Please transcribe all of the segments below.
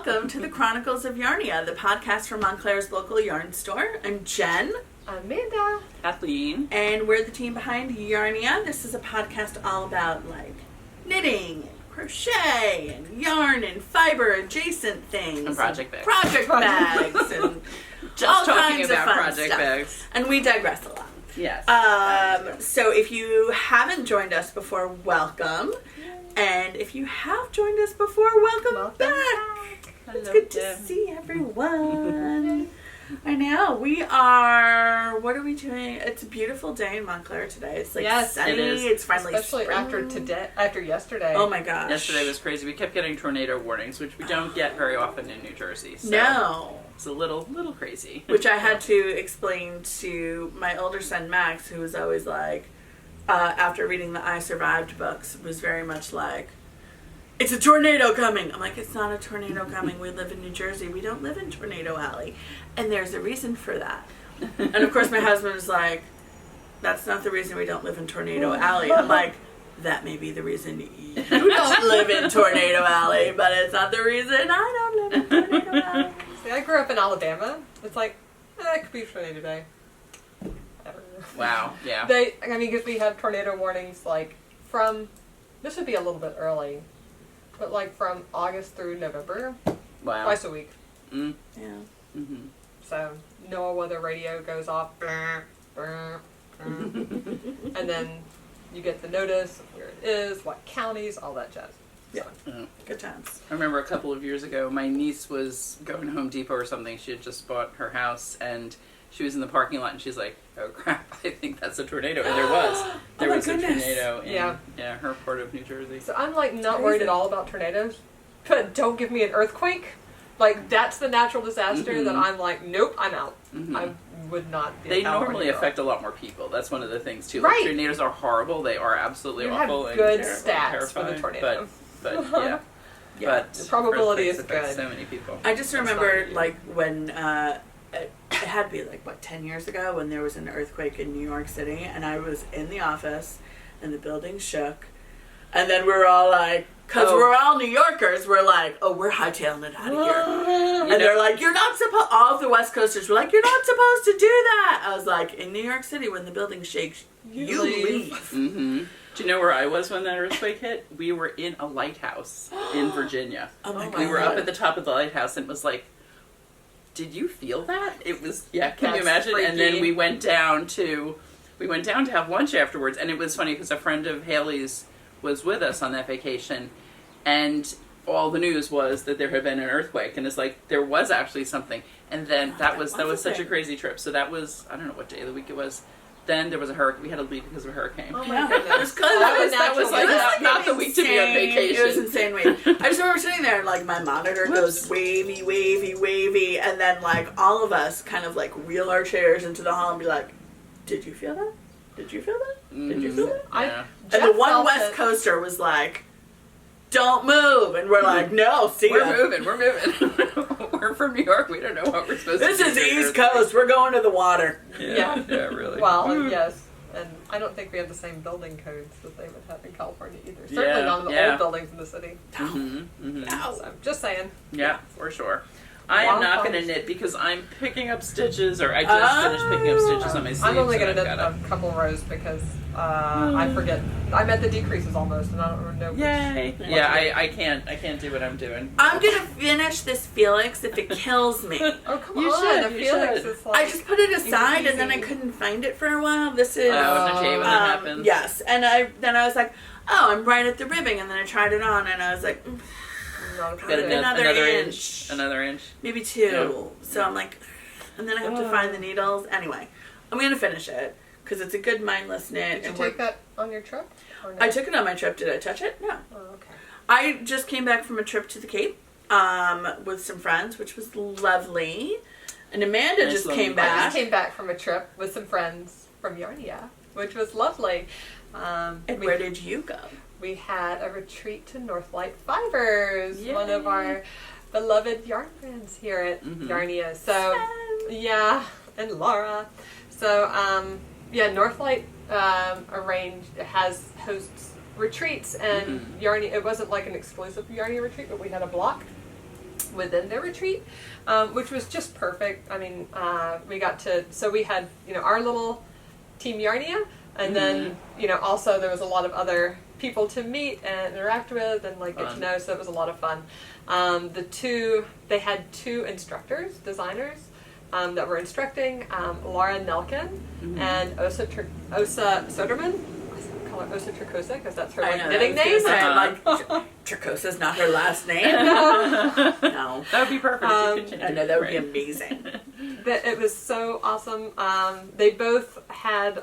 welcome to the Chronicles of Yarnia, the podcast from Montclair's local yarn store. I'm Jen. Amanda. Kathleen. And we're the team behind Yarnia. This is a podcast all about, like, knitting and crochet and yarn and fiber adjacent things. And project bags. Project bags and Just all talking kinds about of fun project stuff. bags. And we digress a lot. Yes. So if you haven't joined us before, welcome. And if you have joined us before, welcome back. It's good to see everyone. I know. We are, what are we doing? It's a beautiful day in Montclair today. It's like sunny. It is. It's finally Especially spring. after yesterday. Oh my gosh. Yesterday was crazy. We kept getting tornado warnings, which we don't get very often in New Jersey. So No. It's a little crazy. Which I had to explain to my older son, Max, who was always like, after reading the I Survived books, was very much like, it's a tornado coming. I'm like, it's not a tornado coming. We live in New Jersey. We don't live in Tornado Alley. And there's a reason for that. And of course my husband was like, that's not the reason we don't live in Tornado Alley. I'm like, that may be the reason you don't live in Tornado Alley, but it's not the reason I don't live in Tornado Alley. See, I grew up in Alabama. It's like, it could be tornado day. Wow, yeah. Because we have tornado warnings, like, this would be a little bit early, but like from August through November. Wow. Twice a week. Mm. Yeah. Mm-hmm. So, NOAA weather radio goes off, and then you get the notice of where it is, what counties, all that jazz. Yeah. Oh. Good times. I remember a couple of years ago, my niece was going to Home Depot or something. She had just bought her house, and she was in the parking lot, and she's like, oh crap, I think that's a tornado. And there was. There was a tornado in her part of New Jersey. So I'm like not worried at all about tornadoes, but don't give me an earthquake. Like, that's the natural disaster that I'm like, nope, I'm out. Mm-hmm. I would not be They a California normally girl. affect a lot more people. That's one of the things, too. Right. Like, tornadoes are horrible. They are absolutely You awful. have good and stats for the terrifying, tornado. But yeah. Yeah. But The probability is earthquakes affect good. so many people. I just remember, like, when, it had to be, like, 10 years ago when there was an earthquake in New York City, and I was in the office, and the building shook, and then we were all like, because we're all New Yorkers, we're like, oh, we're hightailing it out of here. And they're like, you're not supposed, all of the West Coasters were like, you're not supposed to do that. I was like, in New York City, when the building shakes, you leave. Mm-hmm. Do you know where I was when that earthquake hit? We were in a lighthouse in Virginia. Oh my God. We were up at the top of the lighthouse, and it was like, did you feel that? It was, yeah, can you That's imagine? freaky. And then we went down to have lunch afterwards, and it was funny because a friend of Haley's was with us on that vacation, and all the news was that there had been an earthquake, and it's like, there was actually something. And then that was such a crazy trip. So that was, I don't know what day of the week it was. Then there was a hurricane. We had to leave because of a hurricane. Oh my goodness. That was like not the week to be on vacation. It was insane week. I just remember sitting there and, like, my monitor goes wavy, wavy, wavy, and then, like, all of us kind of, like, wheel our chairs into the hall and be like, did you feel that? Did you feel that? Did you feel that? Yeah. And the one West Coaster was like, don't move. And we're like, no, see ya. We're moving. We're from New York. We don't know what we're supposed This to do. is the East Coast. We're going to the water. Yeah, really. Well, yes. And I don't think we have the same building codes that they would have in California either. Certainly not in the old buildings in the city. Mm-hmm. So, just saying. Yeah, for sure. I am not going to knit because I'm picking up stitches, or I just finished picking up stitches on my sleeves. I'm only going to knit a couple rows because I forget. I'm at the decreases almost, and I don't know. Yay! Yeah, I can't do what I'm doing. I'm going to finish this Felix if it kills me. Oh, come You on. should, The you Felix should. is like... I just put it aside and then I couldn't find it for a while. This is... Okay, when that happens. Yes, and I was like, oh, I'm right at the ribbing, and then I tried it on, and I was like, Got another inch. Another inch. maybe 2. Yeah. So I'm like, and then I have to find the needles. Anyway, I'm going to finish it because it's a good mindless knit. Did you take that on your trip? Or no? I took it on my trip. Did I touch it? No. Oh, okay. I just came back from a trip to the Cape with some friends, which was lovely. And Amanda just came I back. just came back from a trip with some friends from Yarnia, which was lovely. And where did you go? We had a retreat to Northlight Fibers, Yay. one of our beloved yarn friends here at Yarnia. So, yeah, and Laura. So, Northlight hosts retreats, and Yarnia. It wasn't like an exclusive Yarnia retreat, but we had a block within their retreat, which was just perfect. I mean, we had, our little Team Yarnia, and then, also there was a lot of other people to meet and interact with and get to know, so it was a lot of fun. They had 2 instructors, designers, that were instructing, Laura Nelkin and Osa Soderman. I call her Osa Turcotte because that's her knitting name. Turcotte's not her last name. No. That would be perfect if you could change it. I know, that would be amazing. It was so awesome. They both had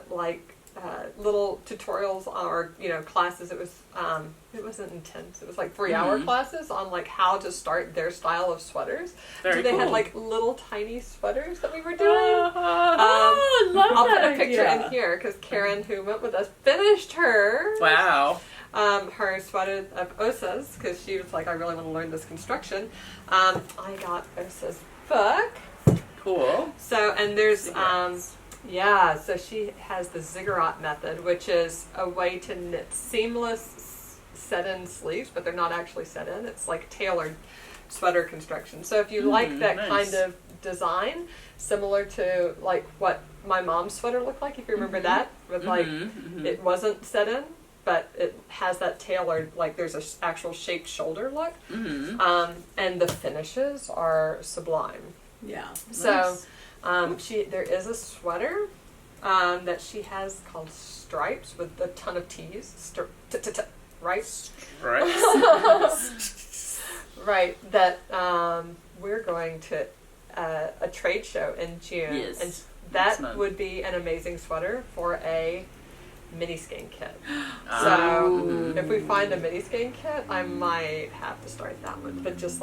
little tutorials or classes. It wasn't intense. It was 3-hour classes on how to start their style of sweaters. Very They cool. had little tiny sweaters that we were doing. I love I'll that put a picture idea. in here because Karen, who went with us, finished her. Wow. Her sweater of Osa's because she was like, I really want to learn this construction. I got Osa's book. Cool. So, and there's, Ziggurats. so she has the ziggurat method, which is a way to knit seamless set-in sleeves, but they're not actually set-in. It's tailored sweater construction. So if you like that nice. kind of design, similar to what my mom's sweater looked like, if you remember that, with it wasn't set-in, but it has that tailored, there's an actual shaped shoulder look. And the finishes are sublime. Yeah. So, there is a sweater that she has called Stripes with a ton of T's. Right? Right. Right. That we're going to a trade show in June. Yes. And that would be an amazing sweater for a mini skein kit. So if we find a mini skein kit, I might have to start that one. But just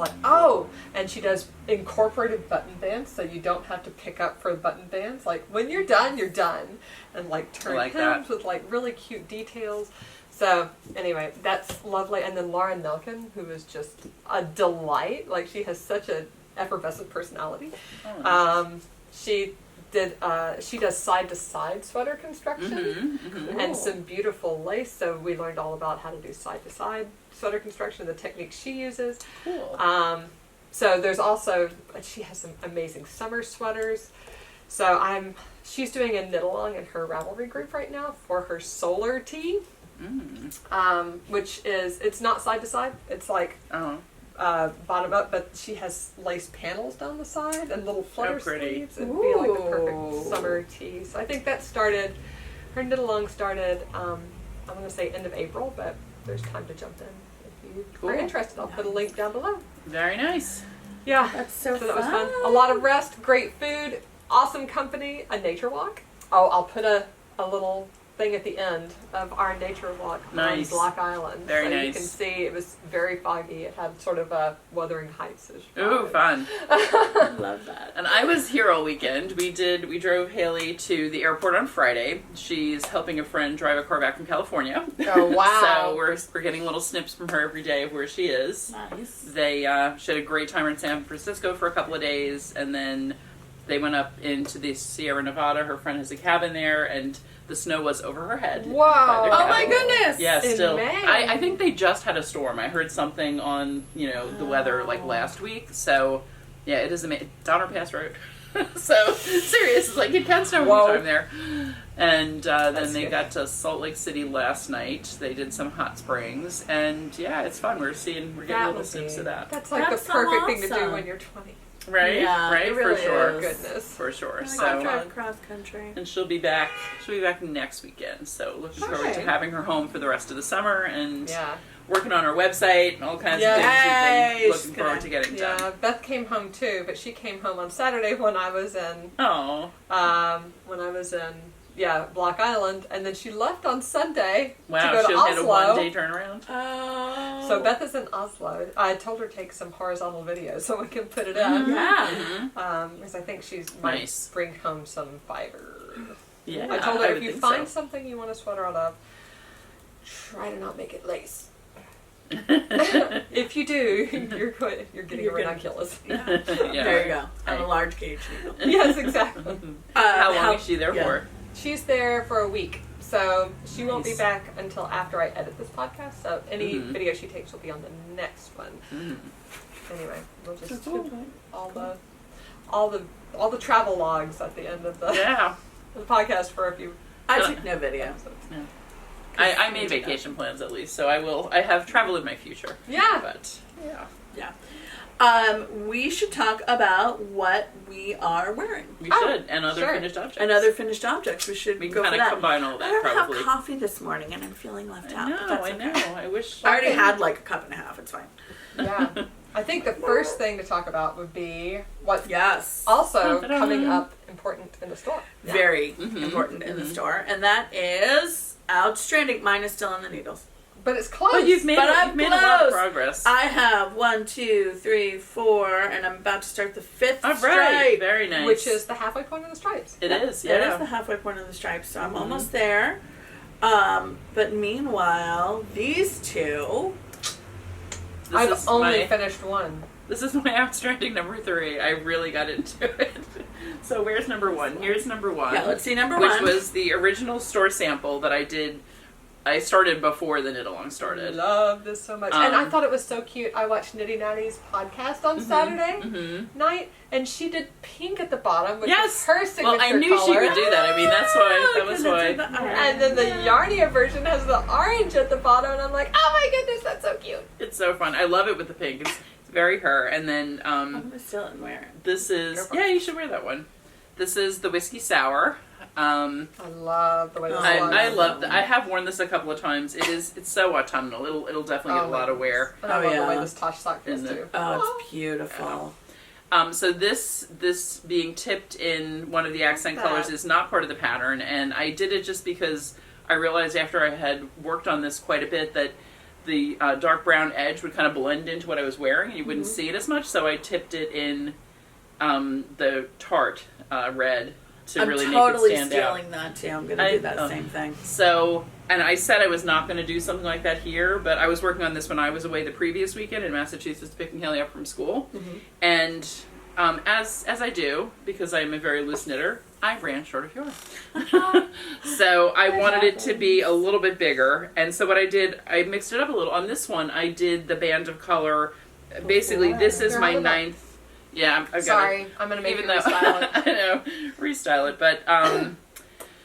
and she does incorporated button bands, so you don't have to pick up for button bands. When you're done, you're done. And turn hems with really cute details. So anyway, that's lovely. And then Laura Nelkin, who is just a delight. She has such an effervescent personality. She does side-to-side sweater construction and some beautiful lace. So we learned all about how to do side-to-side sweater construction, the techniques she uses. Cool. So there's also, she has some amazing summer sweaters. So she's doing a knit-along in her Ravelry group right now for her solar tee, which is, it's not side-to-side. It's bottom up, but she has lace panels down the side and little flutter sleeves. It'd be the perfect summer tee. So I think that started, her knit along started, I'm going to say end of April, but there's time to jump in if you are interested. I'll put a link down below. Very nice. Yeah. That's so that was fun. A lot of rest, great food, awesome company, a nature walk. Oh, I'll put a little thing at the end of our nature walk on Block Island. Very nice. You can see it was very foggy. It had sort of a Wuthering Heights-ish vibe. Ooh, fun. I love that. And I was here all weekend. We drove Haley to the airport on Friday. She's helping a friend drive a car back from California. Oh, wow. So we're getting little snips from her every day of where she is. Nice. She had a great time in San Francisco for a couple of days, and then they went up into the Sierra Nevada. Her friend has a cabin there, and the snow was over her head. Wow. Oh my goodness. Yeah, In still. May. I think they just had a storm. I heard something on, the weather last week. So, yeah, it is amazing. It's on our past road. So, serious. It's it can snow anytime there. And then they got to Salt Lake City last night. They did some hot springs. And, yeah, it's fun. We're getting little snips of that. That's That's the perfect thing to do awesome. when you're 20. Right? Yeah, Right? it really For sure. is. Goodness. For sure. I So, drive cross country. and she'll be back next weekend. So looking forward to having her home for the rest of the summer and working on her website and all kinds of things she's been looking forward to getting done. Yeah, Beth came home too, but she came home on Saturday when I was in Block Island, and then she left on Sunday to go to she'll Oslo. get a one-day turnaround. Oh. So Beth is in Oslo. I told her to take some horizontal videos so we can put it up. Yeah. Because I think she might bring home some fiber. Yeah, I told her if you think find so. something you want to sweater out of, try to not make it lace. If you do, you're getting a ranunculus. Yeah. Yeah. There you go. On a large gauge needle. Yes, exactly. How long is she there for? She's there for a week. So she won't be Nice. back until after I edit this podcast. So any video she takes will be on the next one. Anyway, we'll just all the travel logs at the end of the, the podcast for a few. I took no video. episodes. Yeah. I made vacation plans at least, so I have travel in my future. Yeah. But Yeah. We should talk about what we are wearing. we should, and other sure. finished objects. And other finished objects. We should We go can for kind of that. combine all I that, don't probably. have coffee this morning, and I'm feeling left out. but that's I okay. know. I wish. I already had like a cup and a half. It's fine. Yeah. I think the first thing to talk about would be what's Yes. also coming up important in the store. Very important in the store, and that is Out-Stranding. Mine is still on the needles. But it's close. But you've made, But I'm you've made a lot of close. progress. I have 1, 2, 3, 4, and I'm about to start the 5th All right, stripe. very nice. Which is the halfway point of the stripes. It is, It is yeah. the halfway point of the stripes, so I'm almost there. But meanwhile, these two. I've only finished one. This is my Out-Stranding number 3. I really got into it. So where's number 1? Here's number 1. Yeah, let's see number which 1. Which was the original store sample that I did. I started before the Knit-Along I started. love this so much. And I thought it was so cute. I watched Knitty Natty's podcast on Saturday night, and she did pink at the bottom, which is her signature Well, I knew color. she would do that. I mean, that's why. That was why. And then the Yarnia version has the orange at the bottom, and I'm like, oh my goodness, that's so cute. It's so fun. I love it with the pink. It's very her. And then I'm going to steal it and wear it. this is... Yeah, you should wear that one. This is the Whiskey Sour. I love the way this I looks. love that. I have worn this a couple of times. It's so autumnal. It'll definitely get a lot of wear. And I love the way yeah. this Tosh sock feels too. Oh, it's beautiful. So this being tipped in one of the accent colors is not part of the pattern, and I did it just because I realized after I had worked on this quite a bit that the dark brown edge would kind of blend into what I was wearing, and you wouldn't see it as much. So I tipped it in the tart red to really make it totally stand out. stealing that too. I'm going to do that same thing. So, and I said I was not going to do something like that here, but I was working on this when I was away the previous weekend in Massachusetts picking Haley up from school. And as I do, because I'm a very loose knitter, I ran short of yarn. So I wanted it to be a little bit bigger. And so what I did, I mixed it up a little. On this one, I did the band of color. Basically, this is my 9th. Yeah, I've got Sorry, I'm going to make even you though restyle it. I know, restyle it, but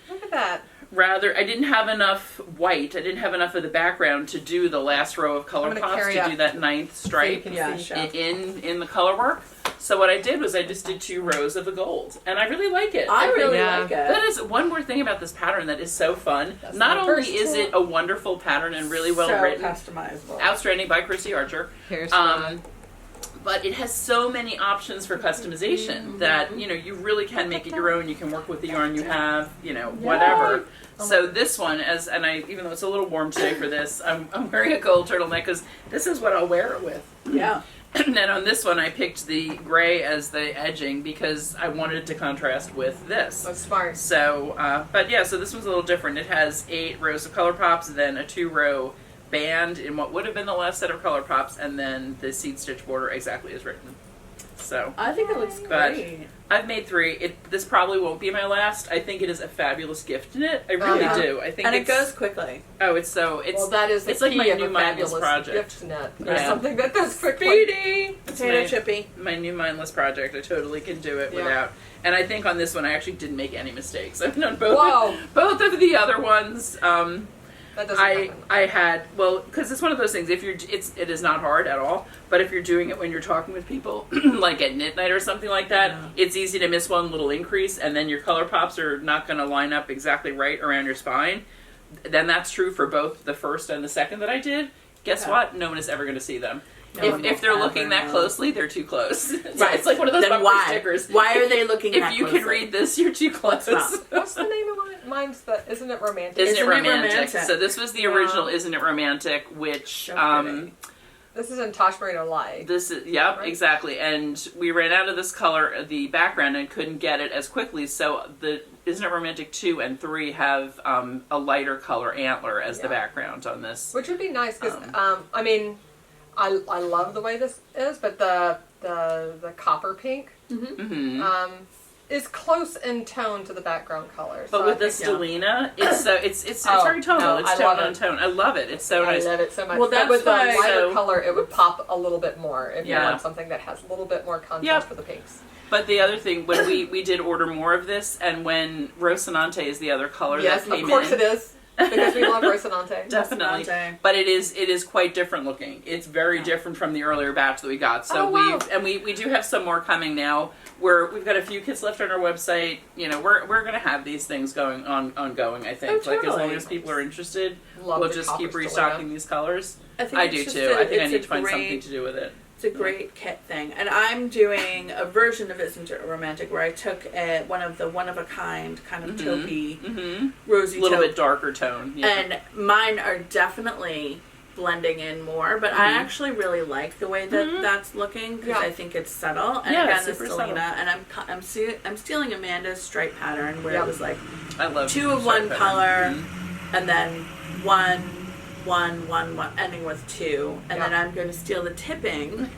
Look at that. rather, I didn't have enough white. I didn't have enough of the background to do the last row of color I'm gonna pops carry to up do that 9th stripe so you Yeah, can see. sure. in the color work. So what I did was I just did 2 rows of the gold, and I really like it. I really Yeah. like That it. is one more thing about this pattern that is so fun. That's Not my only first is tip. it a wonderful pattern and really well so written, customizable. Out-Stranding by Christie Archer. Here's But it has so many options for customization that, you really can make it your own. You can work with the yarn you have, whatever. So this one, even though it's a little warm today for this, I'm wearing a gold turtleneck because this is what I'll wear it with. Yeah. And then on this one, I picked the gray as the edging because I wanted it to contrast with this. That's smart. So, but yeah, so this one's a little different. It has 8 rows of color pops, then a 2-row band in what would have been the last set of color pops, and then the seed stitch border exactly as written. So I think it looks But- great. I've made 3. This probably won't be my last. I think it is a fabulous gift in it. I really Yeah. do. I think And it it's, goes quickly. Oh, it's so it's Well, that is the it's key like my of new a mindless fabulous project. gift net. Yeah. Something that does quickly. Speedy. It's Potato chippy. my new mindless project. I totally can do it Yeah. without. And I think on this one I actually didn't make any mistakes. I've done both. Whoa. Both of the other ones. That doesn't happen. I had because it's one of those things. If it is not hard at all. But if you're doing it when you're talking with people, like at knit night or something like that, it's easy to miss one little increase, and then your color pops are not going to line up exactly right around your spine. Then that's true for both the first and the second that I did. Guess what? No one is ever going to see them. No one If will they're looking ever that know. closely, they're too close. So Right. it's like one of those Then bumper why? stickers. Why are they looking If that you closely? can read this, you're too close. not. What's the name of mine? Mine's Isn't It Romantic? Isn't it Isn't It romantic? Romantic? So this was the original Isn't It Romantic, which So pretty. This is in Tosh Merino Light. this is Right. exactly. And we ran out of this color, the background, and couldn't get it as quickly. So the Isn't It Romantic 2 and 3 have a lighter color antler as the background on this. Which would be nice because, I mean, I love the way this is, but the copper pink, Mm-hmm. is close in tone to the background color. But so with I the think, Stellina, it's Oh, very tonal. no, It's I tone love on it. tone. I love it. It's so I nice. love it so much. Well, But that's with the why- lighter So- color, it would pop a little bit more if you Yeah. want something that has a little bit more contrast Yep. for the pinks. But the other thing, when we did order more of this, and when Rocinante is the other color Yes, that came of course in. it is. Because we love Rocinante. Definitely. Rocinante. But it is quite different looking. It's very different from the earlier batch that we got. So Oh, wow. we do have some more coming now. We've got a few kits left on our website. You know, we're gonna have these things ongoing, I think. Oh, Like as long totally. as people are interested, Love we'll the just copper keep Stellina. restocking these colors. I think I it's do just too. I think I it's need a to find something great- to do with it. It's a great kit thing, and I'm doing a version of Isn't It Romantic where I took one of a kind of taupey, Mm-hmm. rosy A little taupe, bit darker tone. Yeah. and mine are definitely blending in more. But I actually really like the way that that's looking because Yeah. I think it's subtle. And Yeah, again, it's the super Stellina, subtle. and I'm stealing Amanda's stripe pattern where Yeah. it was like I love 2 of stripe one pattern. color, Mhm. and then one, ending with 2, and then Yeah. I'm going to steal the tipping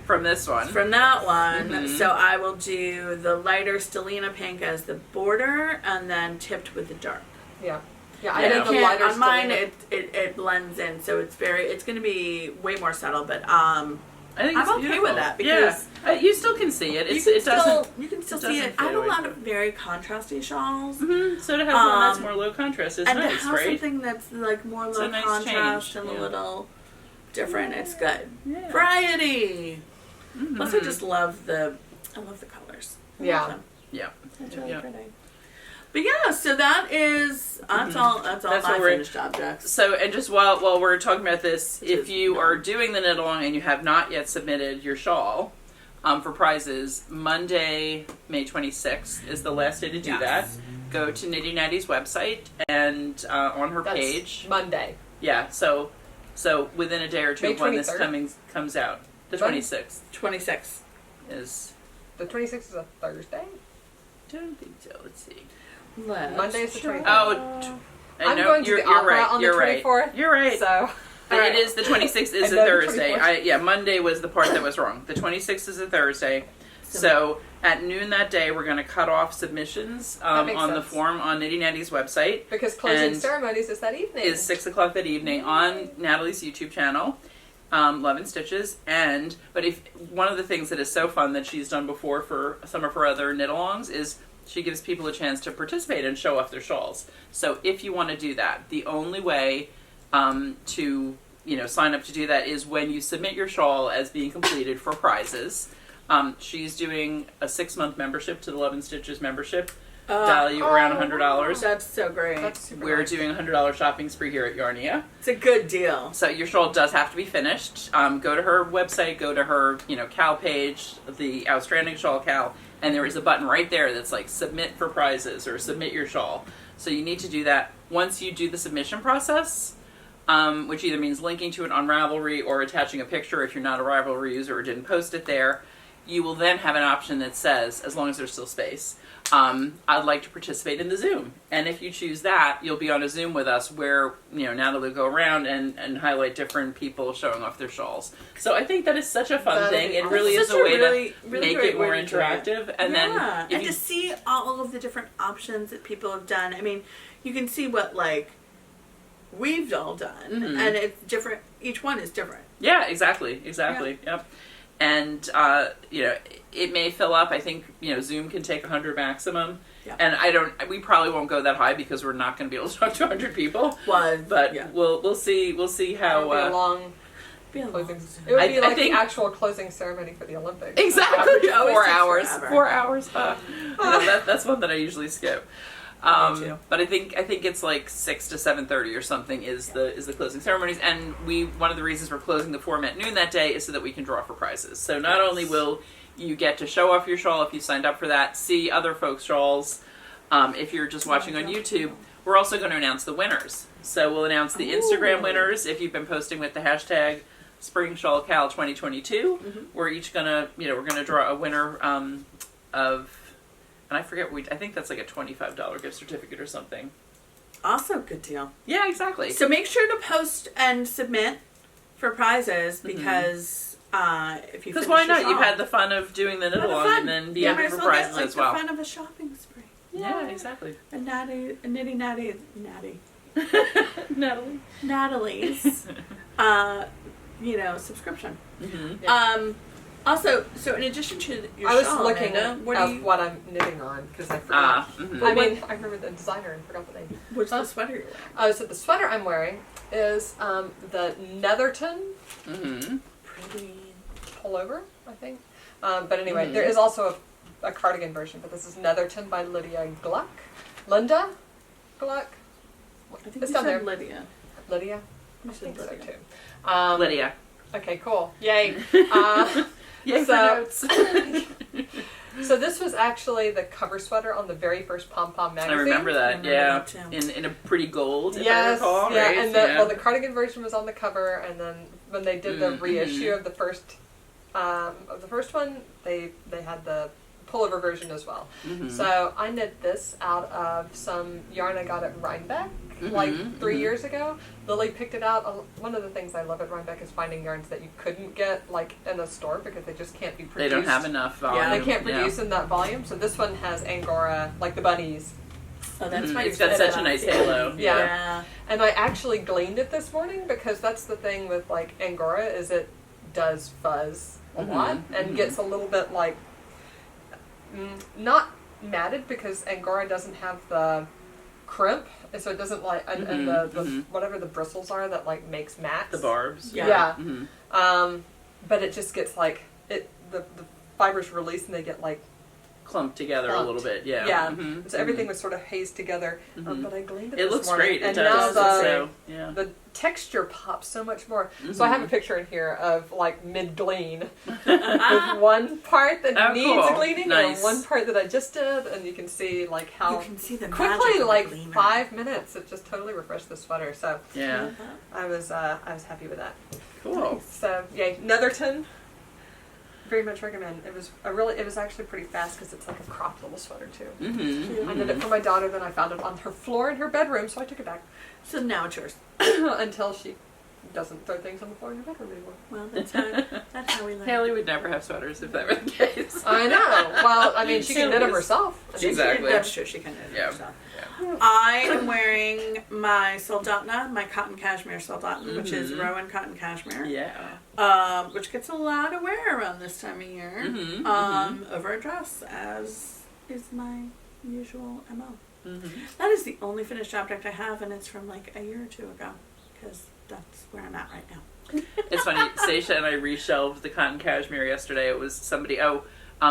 From this one. from that one. Mhm. So I will do the lighter Stellina pink as the border, and then tipped with the dark. Yeah. Yeah, Yeah. I did the lighter On mine, Stellina. it blends in, so it's going to be way more subtle. But I think I'm it's okay beautiful. with that because you still can see it. you can still it see doesn't it. I have fade a away lot from of very contrasty shawls. Mm-hmm. So to have one that's Um, more low contrast is And nice, to have right? something that's like more It's a low nice contrast change, and yeah. a little different, it's good. Yeah. Variety. Mhm. Plus, I just love the colors. I Yeah. love them. Yeah. That's really Yeah. pretty. But yeah, so that's all. That's all That's my what we're- finished objects. So, and just while we're talking about this, Which if is you no. are doing the knit along and you have not yet submitted your shawl for prizes, Monday, May 26th is the last day to do Yes. that. Go to Knitty Natty's website and on her That's page. Monday. Yeah, so within a day or two May of when this 23rd? comes out, the When? 26th 26. is. The 26th is a Thursday. Don't think so. Let's see. Monday is the 23rd. Oh, I'm know, going to you're, the you're opera right. on the You're 24th. right. You're right. So, But Alright. it is the 26th is I a know the Thursday. 24th. Monday was the part that was wrong. The 26th is a Thursday. So at noon that day, we're going to cut off submissions That makes on the sense. form on Knitty Natty's website. because closing And ceremonies is that evening. Is 6 o'clock that evening on Natalie's YouTube channel, Love and Stitches. But if one of the things that is so fun that she's done before for some of her other knit-alongs is she gives people a chance to participate and show off their shawls. So if you want to do that, the only way to sign up to do that is when you submit your shawl as being completed for prizes. She's doing a 6-month membership to the Love and Stitches membership, value around $100. That's so great. That's super We're nice. doing a $100 shopping spree here at Yarnia. It's a good deal. So your shawl does have to be finished. Go to her website, go to her, Cal page, the Out-Stranding shawl Cal, and there is a button right there that's like submit for prizes or submit your shawl. So you need to do that. Once you do the submission process, which either means linking to it on Ravelry or attaching a picture if you're not a Ravelry user or didn't post it there, you will then have an option that says, as long as there's still space, I'd like to participate in the Zoom. And if you choose that, you'll be on a Zoom with us where, Natalie will go around and highlight different people showing off their shawls. So I think that is such a fun That'll thing. be It awesome. really is It's a such a way really, to really make great it more way to do it. interactive. And then if and you, to see all of the different options that people have done. I mean, you can see what we've all done, Mhm. and it's different. Each one is different. yeah, exactly. Yep. And, it may fill up. I think, Zoom can take 100 maximum. Yeah. And we probably won't go that high because we're not going to be able to talk to 100 people. But yeah. we'll see It would be a how, long Be a long closing. Zoom. It would I- be I like think- the actual closing ceremony for the Olympics. exactly, Which always 4 takes hours, forever. 4 hours. That's one that I usually skip. Me too. But I think it's like 6 to 7:30 or something is the closing ceremonies, and one of the reasons we're closing the forum at noon that day is so that we can draw for prizes. So not only will you get to show off your shawl if you signed up for that, see other folks' shawls. If you're just watching on YouTube, we're also going to announce the winners. So we'll announce the Instagram winners if you've been posting with the hashtag Spring Shawl Cal 2022. Mhm. We're each gonna we're gonna draw a winner of. And I forget, I think that's like a $25 gift certificate or something. Also, good deal. Yeah, exactly. So make sure to post and submit for prizes because If you Because finish why your not? You've shawl. had the fun of doing the knit Have along fun. and then be You able might as for well prizes get, as well. the fun of a shopping spree. Yeah, exactly. A Knitty Natty, Natalie. Natalie's, subscription. Mm-hmm. Also, so in addition to your I was shawl, looking Amanda, at what I'm knitting on because I forgot. Mhm. I remember the designer and forgot the name. what's the sweater you're wearing? So the sweater I'm wearing is the Netherton Mm-hmm. Pretty. Pullover, I think. But anyway, there is also a cardigan version, but this is Netherton by Lydia Gluck. Linda Gluck? I think It's you down said there. Lydia. Lydia? You I said think so Lydia. too. Lydia. Okay, cool. Yay. Yay for So- notes. So this was actually the cover sweater on the very first Pom Pom I magazine. remember that. I remember Yeah, that too. in a pretty gold. If I Yes, recall, yeah, right? and the cardigan version was on the cover, and then when they did the reissue of the first one, they had the pullover version as well. Mhm. So I knit this out of some yarn I got at Rhinebeck like 3 years ago. Lily picked it out. One of the things I love at Rhinebeck is finding yarns that you couldn't get like in a store because they just can't be produced. They don't have enough volume. Yeah, They can't produce in that volume. So this one has Angora, like the bunnies. Oh, that's Mhm. why It's you got said such a it. nice halo. Yeah. And I actually gleaned it this morning because that's the thing with like Angora is it does fuzz a lot and gets a little bit like not matted because Angora doesn't have the crimp, and so it doesn't like and the whatever the bristles are that like makes mats. The barbs. Yeah. Mhm. But it just gets like the fibers release and they get like Clumped together a little bit. Yeah. yeah. Mhm. So everything was sort of hazed together. But I gleaned it. It this looks morning, great. It and does. now So, yeah. the texture pops so much more. So I have a picture in here of like mid glean with one part that needs a gleaning Nice. and one part that I just did, and you can see like how You can see the quickly, magic of like the gleaner. 5 minutes, it just totally refreshed the sweater. So Yeah. I was happy with that. Cool. So yay, Netherton. Very much recommend. It was actually pretty fast because it's like a cropped little sweater too. Mm-hmm. I did it for my daughter, then I found it on her floor in her bedroom, so I took it back So now it's yours. until she doesn't throw things on the floor in her bedroom anymore. Well, that's how we learn. Haley would never have sweaters if that were the case. I know. Well, I mean, she can knit them herself. Exactly. That's true. She can knit it Yeah. herself. I am wearing my Soldotna, my cotton cashmere Soldotna, which is Rowan cotton cashmere. Yeah. Which gets a lot of wear around this time of year. Over a dress, as is my usual MO. That is the only finished object I have, and it's from like a year or two ago, because that's where I'm at right now. It's funny. Stacia and I reshelved the cotton cashmere yesterday. It was somebody.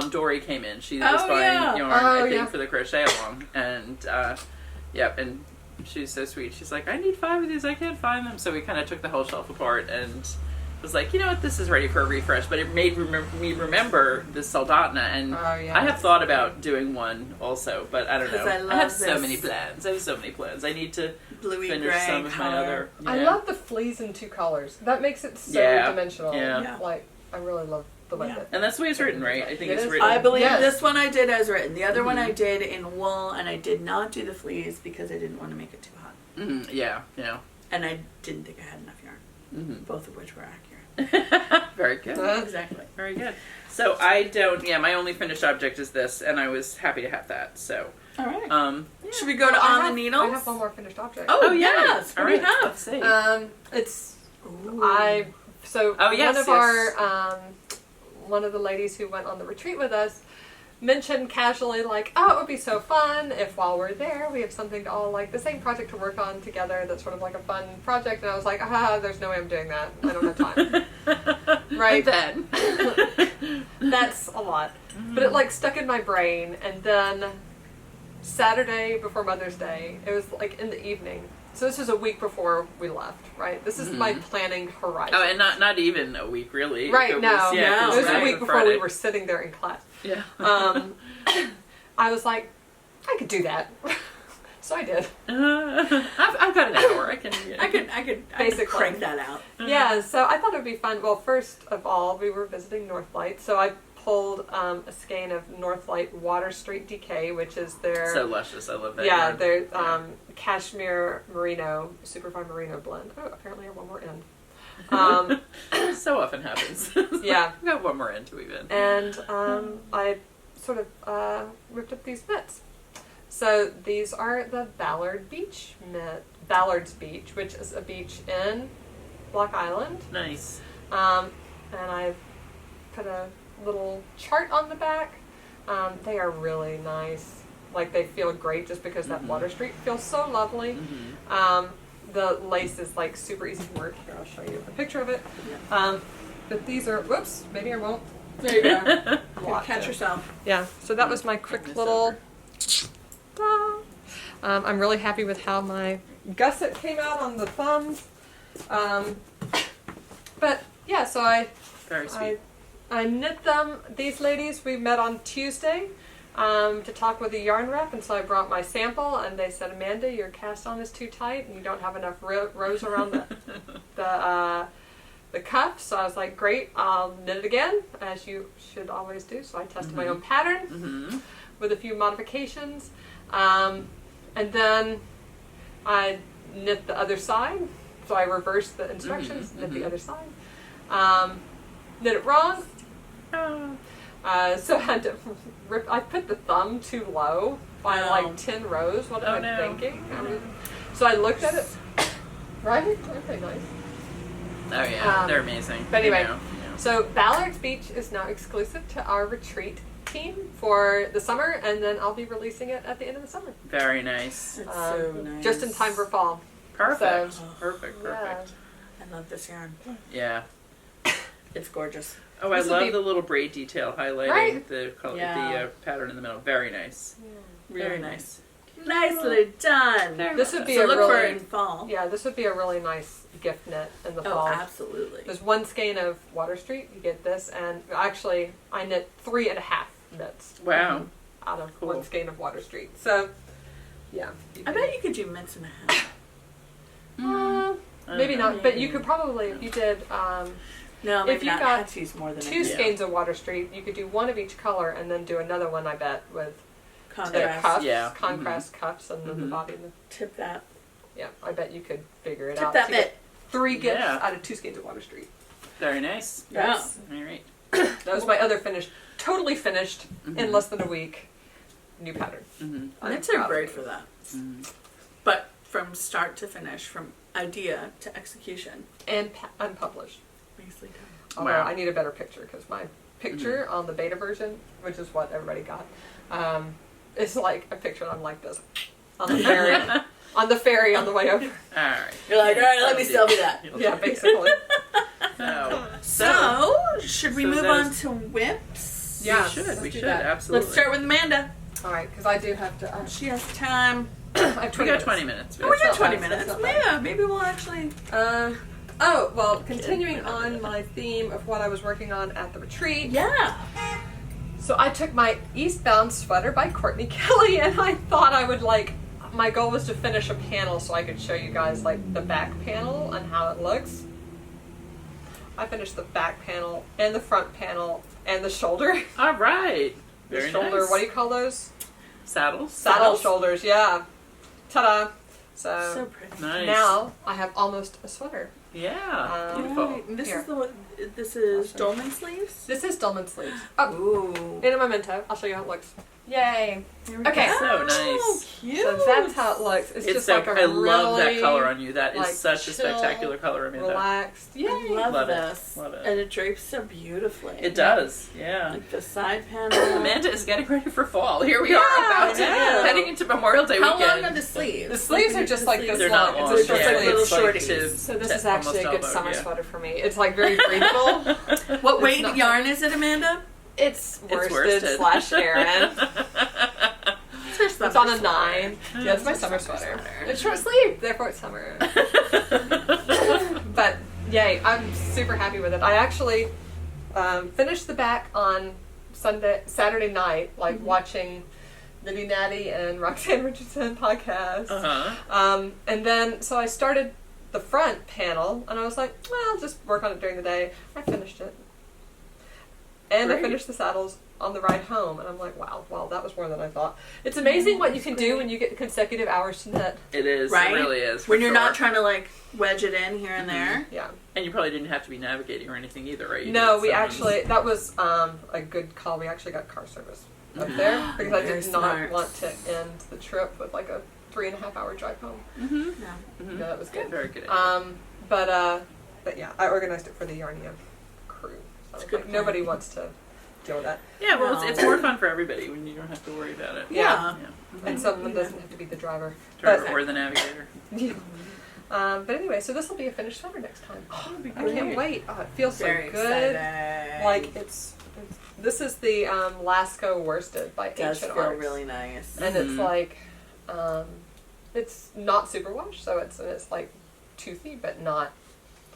Dory came in. She was buying yarn, I think, for the crochet along, and and she was so sweet. She's like, I need 5 of these. I can't find them. So we kind of took the whole shelf apart and was like, you know what, this is ready for a refresh. But it made me remember this Soldotna, and I have thought about doing one also, but I don't know. I have so many plans. I need to Bluey finish gray some of my color. other. Yeah. I love the fleas in 2 colors. That makes it so dimensional. Yeah. Like, I really love the way that. And that's the way it's written, right? I think It it's is. written. I believe Yes. this one I did as written. The other one I did in wool, and I did not do the fleas because I didn't want to make it too hot. Yeah. And I didn't think I had enough yarn, both of which were accurate. Very good. Exactly. Very good. So I don't. Yeah, my only finished object is this, and I was happy to have that. So. All right. Should we go to I On have- the Needles? I have one more finished object. Oh, yes. What do you have? Let's see. It's Ooh. one of the ladies who went on the retreat with us mentioned casually like, oh, it would be so fun if while we're there we have something to all like the same project to work on together that's sort of like a fun project, and I was like, there's no way I'm doing that. I don't have time. Right? And then. That's a lot. But it like stuck in my brain, and then Saturday before Mother's Day, it was like in the evening. So this was a week before we left, right? This is my planning horizon. Oh, and not even a week, really. Right, It was, no. Yeah, It was a right, week before Friday. we were sitting there in class. Yeah. I was like, I could do that. So I did. I've got an hour. I can Basically. crank that out. Yeah, so I thought it would be fun. Well, first of all, we were visiting Northlight, so I pulled a skein of Northlight Water Street DK, which is their... So luscious. I love that. Yeah, yarn. their cashmere merino, superfine merino blend. Oh, apparently I have one more end. So often happens. Yeah. We got one more end to even. And I sort of ripped up these mitts. So these are the Ballard's Beach, which is a beach in Block Island. Nice. And I put a little chart on the back. They are really nice. Like, they feel great just because that Water Street feels so lovely. The lace is like super easy to work. Here, I'll show you a picture of it. But these are, whoops, maybe I won't. There you go. Catch yourself. Yeah, so that was my quick little... I'm really happy with how my gusset came out on the thumbs. But yeah, so Very sweet. I knit them. These ladies, we met on Tuesday to talk with the yarn rep, and so I brought my sample, and they said, Amanda, your cast on is too tight, and you don't have enough rows around the cuff. So I was like, great, I'll knit it again, as you should always do. So I tested my own pattern with a few modifications. And then I knit the other side. So I reversed the instructions, knit the other side. Knit it wrong. So I had to I put the thumb too low by like 10 rows. What am I thinking? So I looked at it. Right? Aren't they nice? Oh yeah, they're amazing. But anyway, so Ballard's Beach is now exclusive to our retreat team for the summer, and then I'll be releasing it at the end of the summer. Very nice. It's so nice. Just in time for fall. Perfect. So, Perfect. yeah. I love this yarn. Yeah. It's gorgeous. Oh, I love the little braid detail highlighting the color, Yeah. the pattern in the middle. Very nice. Really nice. Nicely done. This would be so a look really, for it in fall. Yeah, this would be a really nice gift knit in the Oh, fall. absolutely. There's one skein of Water Street. You get this, and actually, I knit 3.5 knits. Wow. Out of Cool. one skein of Water Street. So, yeah. I bet you could do mince and a half. Maybe not, but you could probably, if you did No, maybe if you not. got Had to use more than 2 skeins of Water Street, you could do one of each color and then do another one, I bet, with the contrast. cuffs, Yeah. contrast cuffs, and then the body. And Tip that. yeah, I bet you could figure it Tip out. that to get bit. 3 gifts Yeah. out of 2 skeins of Water Street. Very nice. Yeah. All right. That was my other finished, totally finished in less than a week. New pattern. Knits are great for that. But from start to finish, from idea to execution, And unpublished. nicely done. Although Wow. I need a better picture because my picture on the beta version, which is what everybody got, is like a picture and I'm like this on the ferry, on the ferry on the way over. All right. You're like, all right, let me sell you that. Yeah, basically. So, should we So move those- on to whips? Yeah, We should. let's We do should. that. Absolutely. Let's start with Amanda. All right, because I do have to. She has time. I have We 20 got minutes. 20 minutes. Oh, we got not 20 bad. minutes. That's not bad. Yeah, maybe we'll actually. Oh, well, continuing on my theme of what I was working on at the retreat. Yeah. So I took my Eastbound Sweater by Courtney Kelley, and I thought I would my goal was to finish a panel so I could show you guys the back panel and how it looks. I finished the back panel and the front panel and the shoulder. All right. The Very shoulder, nice. what do you call those? Saddles. Saddle Saddles. shoulders, yeah. Ta-da. So pretty. Nice. Now I have almost a sweater. Yeah. Beautiful. Right. And this Here. is the one. This is dolman sleeves. This is Dolman sleeves. Oh, Ooh. in a memento. I'll show you how it looks. Yay. Here we Okay. go. So nice. Oh, cute. So that's how it looks. It's just so. like a I love that really, color on you. That is such a chill, spectacular color, Amanda. relaxed. Yay. I love Love it. this. Love it. And it drapes so beautifully. It does. Yeah. Like the side panel. Amanda is getting ready for fall. Here we Yeah, are about to yeah. heading into Memorial Day How weekend. long are the sleeves? The sleeves are just like this They're long. not long. It's a short yeah, sleeve. little it's like shorties. to- So this to is actually a almost good elbow, summer yeah. sweater for me. It's like very breathable. What weight not- yarn is it, Amanda? It's It's worsted / Aran. It's It's on a 9. Yeah, it's my summer sweater. It's short sleeve, therefore it's summer. But yay, I'm super happy with it. I actually finished the back on Saturday night, watching Knitty Natty and Roxanne Richardson podcast. And then, so I started the front panel, and I was like, well, I'll just work on it during the day. I finished it. And Great. I finished the saddles, on the ride home, and I'm like, wow, that was more than I thought. It's amazing what you can do when you get consecutive hours to knit. It is, right? It really is. When you're not trying to like wedge it in here and there. Yeah. And you probably didn't have to be navigating or anything either, right? No, we actually, that was a good call. We actually got car service up there because I Very did not smart. want to end the trip with like a 3.5 hour drive home. Mm-hmm. Yeah. Mm-hmm. Yeah, that was good. Very good idea. But yeah, I organized it for the Yarnia crew. So It's good like, nobody wants to deal with that. Yeah, well, No. it's more fun for everybody when you don't have to worry about it. Yeah. Yeah. And someone doesn't have to be the driver. Driver or the navigator. Yeah. But anyway, so this will be a finished sweater next time. Oh, that'd be I can't great. wait. Oh, it feels Very so good. exciting. Like this is the Lasco worsted by It does Ancient feel Arts. really nice. And it's like, it's not super wash, so it's like toothy, but not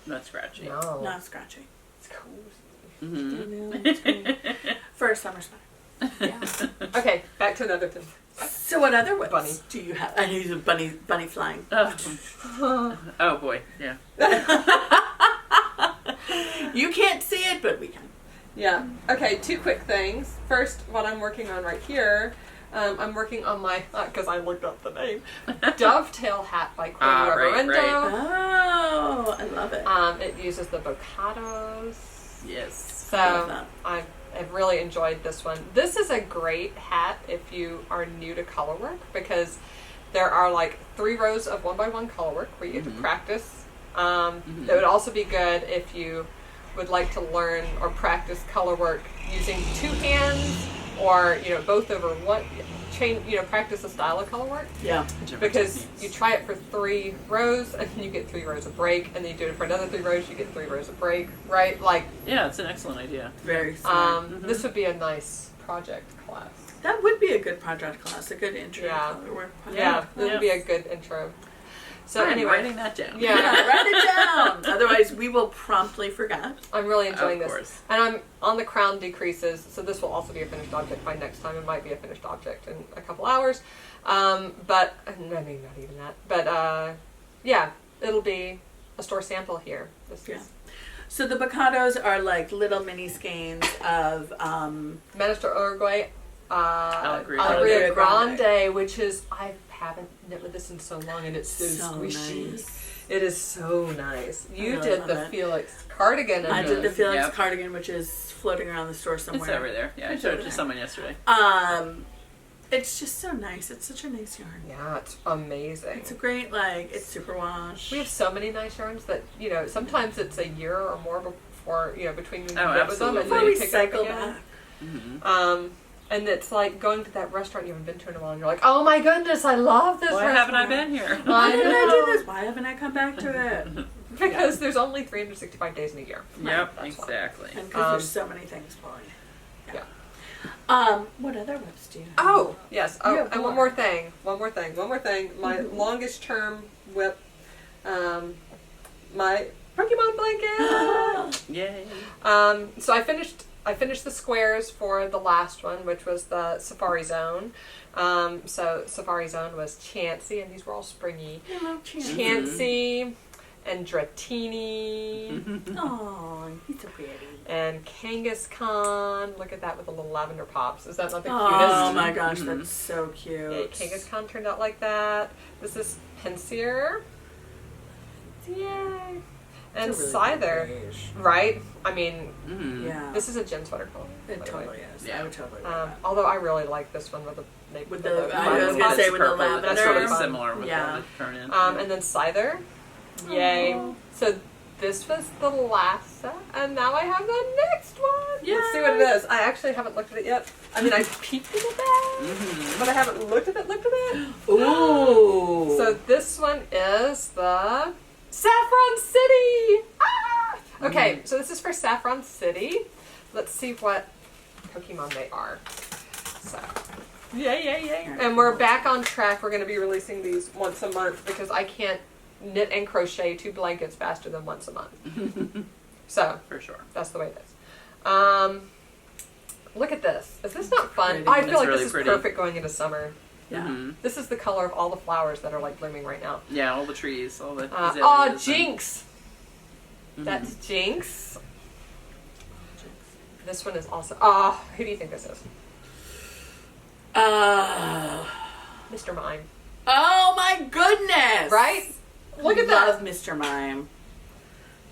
Not scratchy. no. Not scratchy. It's cozy. Mm-hmm. For a summer sweater. Yeah. Okay, back to Netherton. So what other whips Bunny. do you have? I know he's a bunny flying. Oh boy, yeah. You can't see it, but we can. Yeah. Okay, 2 quick things. First, what I'm working on right here, I'm working on my, because I looked up the name, Dovetail Hat by Quinn Reverendo. Oh, I love it. It uses the bocados. Yes. So Love that. I've really enjoyed this one. This is a great hat if you are new to colorwork because there are like 3 rows of 1x1 colorwork where you get to practice. It would also be good if you would like to learn or practice colorwork using 2 hands or both over one. Practice a style of colorwork. Yeah. Because you try it for 3 rows and you get 3 rows of break, and then you do it for another 3 rows, you get 3 rows of break, right? Like, Yeah, it's an excellent idea. Very smart. this would be a nice project class. That would be a good project class, a good intro Yeah. to colorwork. Yeah, this Yeah. would be a good intro. So I'm anyway, writing that down. Yeah. Yeah, write it down. Otherwise, we will promptly forget. I'm really enjoying Of this. course. And I'm on the crown decreases, so this will also be a finished object by next time. It might be a finished object in a couple hours. But, I mean, not even that. But, yeah, it'll be a store sample here. This Yeah. is So the bocados are like little mini skeins of Minister Uruguay, Alegria Grande, which is, I haven't knit with this in so long, and it's so squishy. nice. It is so nice. You really did love the it. Felix cardigan. I did the Felix Yep. cardigan, which is floating around the store somewhere. It's over there. Yeah, I It's showed over it to there. someone yesterday. It's just so nice. It's such a nice yarn. Yeah, it's amazing. It's a great, like, it's super wash. We have so many nice yarns that, sometimes it's a year or more before, between when you Oh, knit with them and Before then we you pick it up cycle again. back. Mm-hmm. And it's like going to that restaurant you haven't been to in a while and you're like, oh my goodness, I love this Why restaurant. haven't I been here? Why didn't I know. do this? Why haven't I come back to it? Because there's only 365 days in a year. Yep, That's why. exactly. And because there's so many things pulling. Yeah. What other whips do you have? Oh, yes. Oh, Yeah, and more. one more thing. My longest term whip, my Pokemon blanket. Yay. So I finished the squares for the last one, which was the Safari Zone. So Safari Zone was Chansey, and these were all springy. I love Chance. Chansey and Dratini Oh, he's so pretty. and Kangaskhan. Look at that with the little lavender pops. Is that not the Oh cutest? my gosh, that's so cute. Yeah, Kangaskhan turned out like that. This is Pincier. Yay. And It's a really Scyther. good beige. Right? I mean, Mm. Yeah. this is a gin sweater color. It by the way. totally is. Yeah. I would totally wear that. Although I really like this one with the With the- I was gonna say with the Purple, lavender. That's sort of Fun. similar with Yeah. the turn in. And then Scyther. Yay. Aw. So this was the last set, and now I have the next one. Yay. Let's see what it is. I actually haven't looked at it yet. I mean, I peeked at it, Mhm. but I haven't looked at it. Ooh. So this one is the Saffron City. Ah! Okay, so this is for Saffron City. Let's see what Pokemon they are. So, yay. And we're back on track. We're going to be releasing these once a month because I can't knit and crochet 2 blankets faster than once a month. So, For sure. that's the way it is. Look at this. Is this not fun? Pretty. I feel It's like really this is pretty. perfect going into summer. Yeah. Mhm. This is the color of all the flowers that are like blooming right now. Yeah, all the trees, all the Oh, azaleas and- Jinx! Mhm. That's Jinx. This one is also. Who do you think this is? Mr. Mime. Oh my goodness! Right? Look at that. Love Mr. Mime.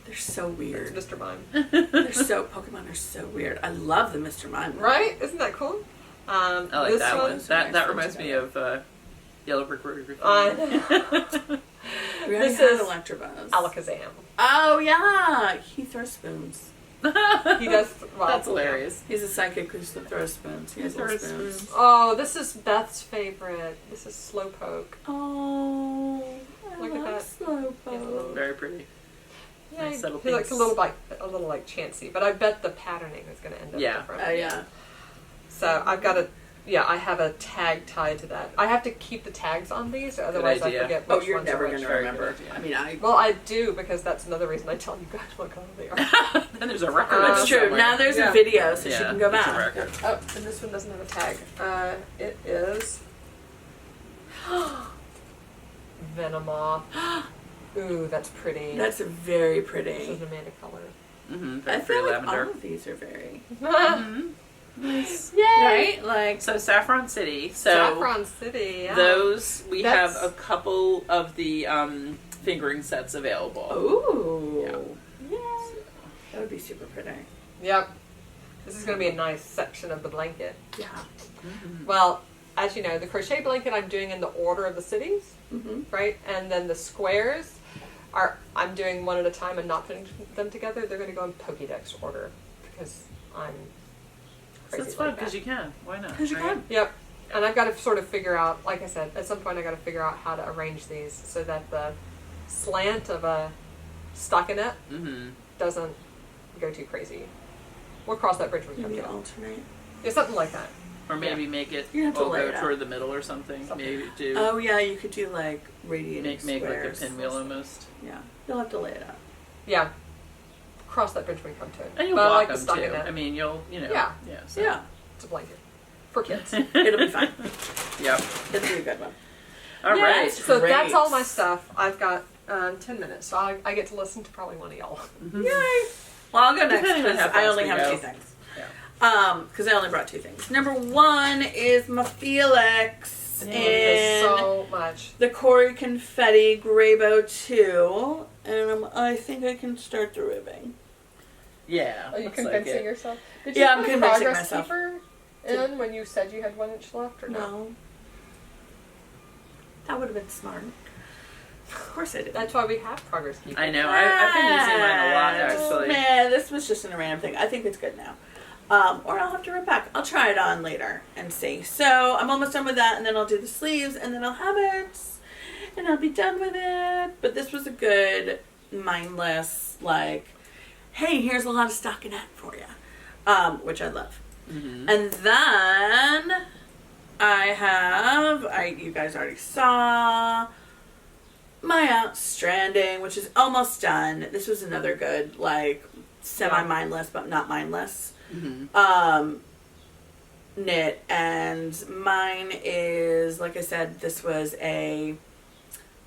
They're so weird. It's Mr. Mime. Pokemon are so weird. I love the Mr. Mime. Right? Isn't that cool? I like this that one. That nice reminds me of Yellow Brick Road. We already This had is Electabuzz. Alakazam. Oh yeah, he throws spoons. He does. Well, That's hilarious. He's a psychic who throws spoons. He has little throws spoons. Oh, this is Beth's favorite. This is Slowpoke. Oh, I Look at love that. Slowpoke. Very pretty. Yeah, Nice subtle he looks pinks. a little like chancy, but I bet the patterning is going to end up different. Oh yeah. So I've got I have a tag tied to that. I have to keep the tags on these, or otherwise I idea. forget Oh, which you're ones never are going which. to remember. I mean, Well, I do, because that's another reason I tell you guys what color they are. Then there's a record. That's of true. somewhere. Now there's Yeah. a video, so she Yeah, can go it's a back. record. Oh, and this one doesn't have a tag. It is Venomoth. Ooh, that's pretty. That's very This pretty. is Amanda color. Mm-hmm. I Very feel pretty like lavender. all of these are very Nice. right. Like So Saffron City. So Saffron City. Yeah. those we That's- have a couple of the fingering sets available. ooh, yeah. That would be super pretty. Yep. This is going to be a nice section of the blanket. Yeah. Well, as you know, the crochet blanket I'm doing in the order of the cities, Mm-hmm. right? And then the squares I'm doing one at a time and not putting them together. They're going to go in Pokédex order because I'm So crazy that's fun like because that. you can. Why not? Because you right? can. Yep. And I've got to sort of figure out, like I said, at some point I've got to figure out how to arrange these so that the slant of a stockinette Mm-hmm. doesn't go too crazy. We'll cross that bridge when we come Maybe to it. alternate. Yeah, something like that. Or maybe make it You have to all lay go it out. toward the middle or something. Maybe do Oh yeah, you could do like radiating make like a squares. pinwheel almost. Yeah, you'll have to lay it out. Yeah. Cross that bridge when we come to it. And you'll But I block like the them too. stockinette. I mean, you'll Yeah. So. Yeah, It's a blanket. For kids. it'll be fine. Yep. It'll be a good one. All Yeah, right. So Great. that's all my stuff. I've got 10 minutes, so I get to listen to probably one of y'all. Yay! Well, I'll go next Depending on because how I fast only we have go. 2 things. Yeah. Because I only brought 2 things. Number 1 is my Felix in So much. the Corey Confetti Graybow 2, and I think I can start the ribbing. Yeah. Are you looks like convincing it. yourself? Did Yeah, you I'm put a convincing progress myself. keeper in when you said you had 1 inch left, or no? No. That would have been smart. Of course I did. That's why we have progress keeper. I know. I've been using mine a lot actually. Man, this was just a random thing. I think it's good now. Or I'll have to rip back. I'll try it on later and see. So I'm almost done with that, and then I'll do the sleeves, and then I'll have it, and I'll be done with it. But this was a good, mindless, like, hey, here's a lot of stockinette for you, which I love. Mm-hmm. And then you guys already saw my Out-Stranding, which is almost done. This was another good, like, semi-mindless, but not mindless Mm-hmm. knit. And mine is, like I said, this was the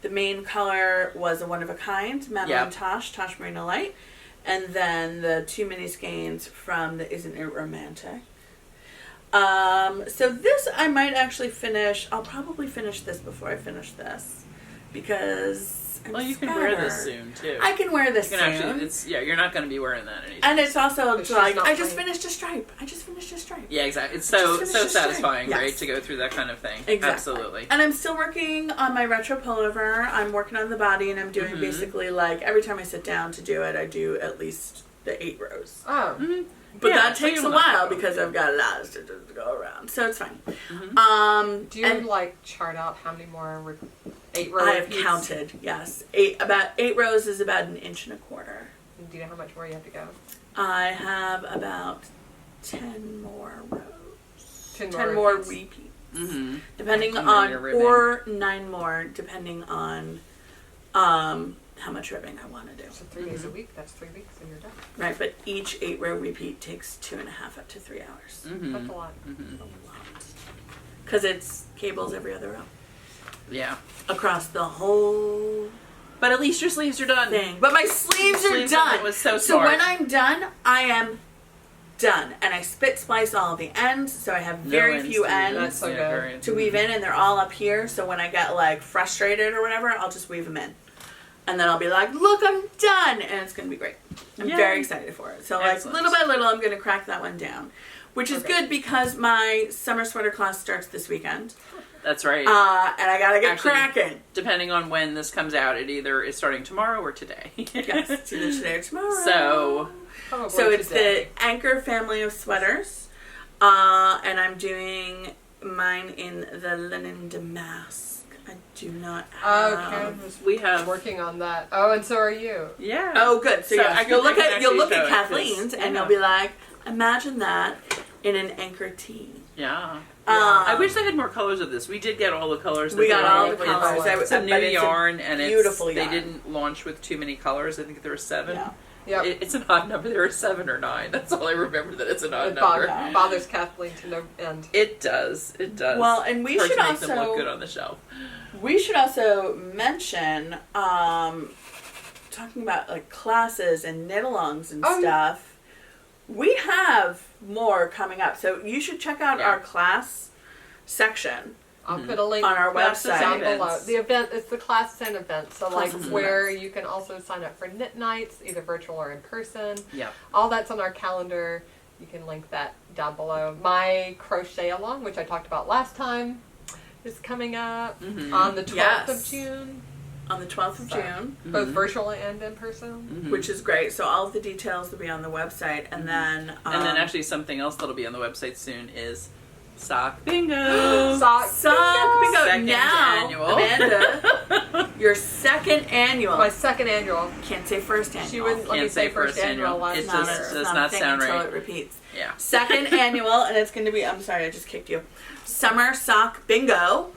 main color was a one-of-a-kind, Madeline Yep. Tosh Merino Light. And then the 2 mini skeins from the Isn't It Romantic. So this I might actually finish. I'll probably finish this before I finish this because I'm Well, you can wear this scattered. soon too. I can wear this You can soon. actually, you're not going to be wearing that anytime. And it's also But she's like not I just playing. finished a stripe. I just finished a stripe. Yeah, exactly. It's Just so finish so the stripe. satisfying, Yes. right, to go through that kind of thing. Exactly. Absolutely. And I'm still working on my retro pullover. I'm working on the body, and I'm doing basically like every time I sit down to do it, I do at least the 8 rows. Oh. Mm-hmm. But Yeah, that so takes a you'll while knock it out. because I've got a lot of stitches to go around, so it's fine. Mm-hmm. Do you and like chart out how many more 8 rows? I have counted. Yes, about 8 rows is about 1.25 inches. Do you know how much more you have to go? I have about 10 more rows. 10 more repeats. repeats. Mm-hmm. Depending How many on, you're ribbing. or 9 more, depending on how much ribbing I want to do. So 3 days a week, that's 3 weeks and you're done. Right, but each 8 row repeat takes 2.5 up to 3 hours. Mm-hmm. That's a lot. Mm-hmm. A lot. Because it's cables every other row. Yeah. Across the whole But at least your sleeves are done. thing. But my sleeves are Sleeves done. it was so So smart. when I'm done, I am done. And I spit splice all the ends, so I have very few That's ends so good. to weave in, and they're all up here. So when I get like frustrated or whatever, I'll just weave them in. And then I'll be like, look, I'm done. And it's going to be great. I'm very excited for it. So like little by little, I'm going to crack that one down. Which is good because my summer sweater class starts this weekend. That's right. And I got to get cracking. Depending on when this comes out, it either is starting tomorrow or today. Yes, it's either today or tomorrow. So it's the Anchor family of sweaters. And I'm doing mine in the linen damask. I do not have. We have working on that. Oh, and so are you. Yeah. Oh, good. So I you'll look at show it, Kathleen's and you'll be like, imagine that in an Anchor tee. Yeah. I wish they had more colors of this. We did get all the colors. We got all the colors. It's a new yarn, and beautiful they yarn. didn't launch with too many colors. I think there were 7. Yeah. Yep. It's an odd number. There are 7 or 9. That's all I remember. That it's an odd number. Bothers Kathleen to no end. It does. It does. Well, and we Hard should to make also them look good on the shelf. We should also mention talking about like classes and knit-alongs and stuff. We have more coming up, so you should check out our class section. I'll put a link on our Classes website. and down below. events. The event, it's the classes and events. So like Classes and where events. you can also sign up for knit nights, either virtual or in person. Yeah. All that's on our calendar. You can link that down below. My crochet along, which I talked about last time, is coming up on the 12th of June. On the 12th of June. Both virtual and in person. Which is great. So all of the details will be on the website. And then... and then actually something else that'll be on the website soon is Sock Bingo. Sock bingo. Second Now, annual. Amanda, your second annual. My second annual. Can't say first annual. She wouldn't let me Can't say say first first annual annual. last It time. just does not sound until right. it repeats. Yeah. Second annual, and it's going to be, I'm sorry, I just kicked you. Summer Sock Bingo.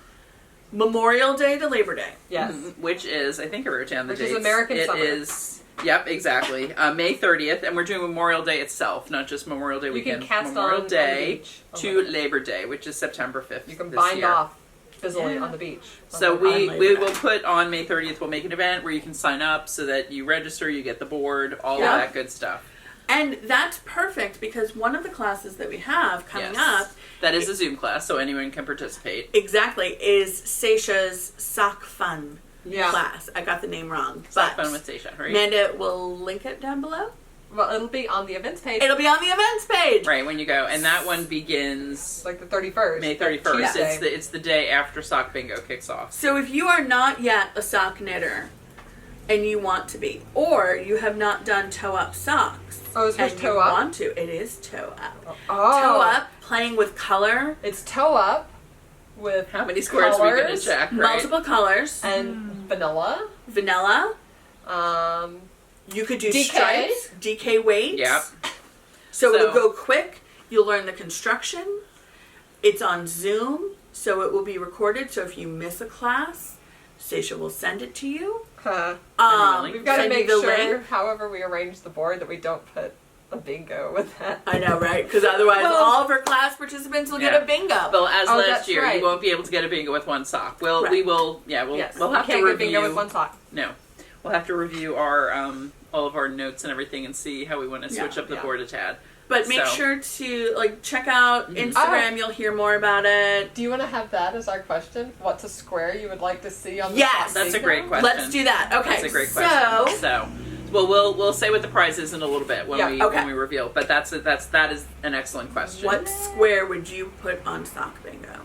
Memorial Day to Labor Day. Yes. Which is, I think I wrote down the Which dates. is American It summer. is, yep, exactly. May 30th, and we're doing Memorial Day itself, not just Memorial Day You can weekend. cast Memorial on Day the beach. to Labor Day, which is September 5th. You can this bind year. off busily on the beach. So On we Labor will Day. put on May 30th, we'll make an event where you can sign up so that you register, you get the board, all of that good stuff. And that's perfect because one of the classes that we have coming up That is a Zoom class, so anyone can participate. exactly is Seisha's Sock Fun Yeah. class. I got the name wrong. Sock but Fun with Seisha, right? Amanda will link it down below. Well, it'll be on the events page. It'll be on the events page. Right, when you go. And that one begins like the 31st. May 31st. Tuesday. It's the day after Sock Bingo kicks off. So if you are not yet a sock knitter and you want to be, or you have not done toe-up socks, Oh, is yours and toe you up? want to, it is toe-up. Oh. Toe-up, playing with color, It's toe up with How many squares are we going to Colors, check, right? multiple colors, and vanilla. vanilla. Um, You could do DK. stripes, DK weights. Yep. So So- it'll go quick. You'll learn the construction. It's on Zoom, so it will be recorded. So if you miss a class, Seisha will send it to you. link. we've got to send you make the sure, link. however we arrange the board, that we don't put a bingo with that. I know, right? Because otherwise, Well- all of our class participants will get a bingo. Well, as Oh, last that's year, right. you won't be able to get a bingo with one sock. Well, Right. we will. Yeah, we'll Yes. we'll You have to can't get review. bingo with one sock. No, we'll have to review our all of our notes and everything and see how we want to switch up the Yeah. board a tad. But make So- sure to check out Instagram. You'll hear more about it. Do you want to have that as our question? What's a square you would like to see on the Yes! sock That's a bingo? great question. Let's do that. Okay. That's a great question. So, Well, we'll say what the prize is in a little bit when when we reveal. But that is an excellent question. what square would you put on sock bingo?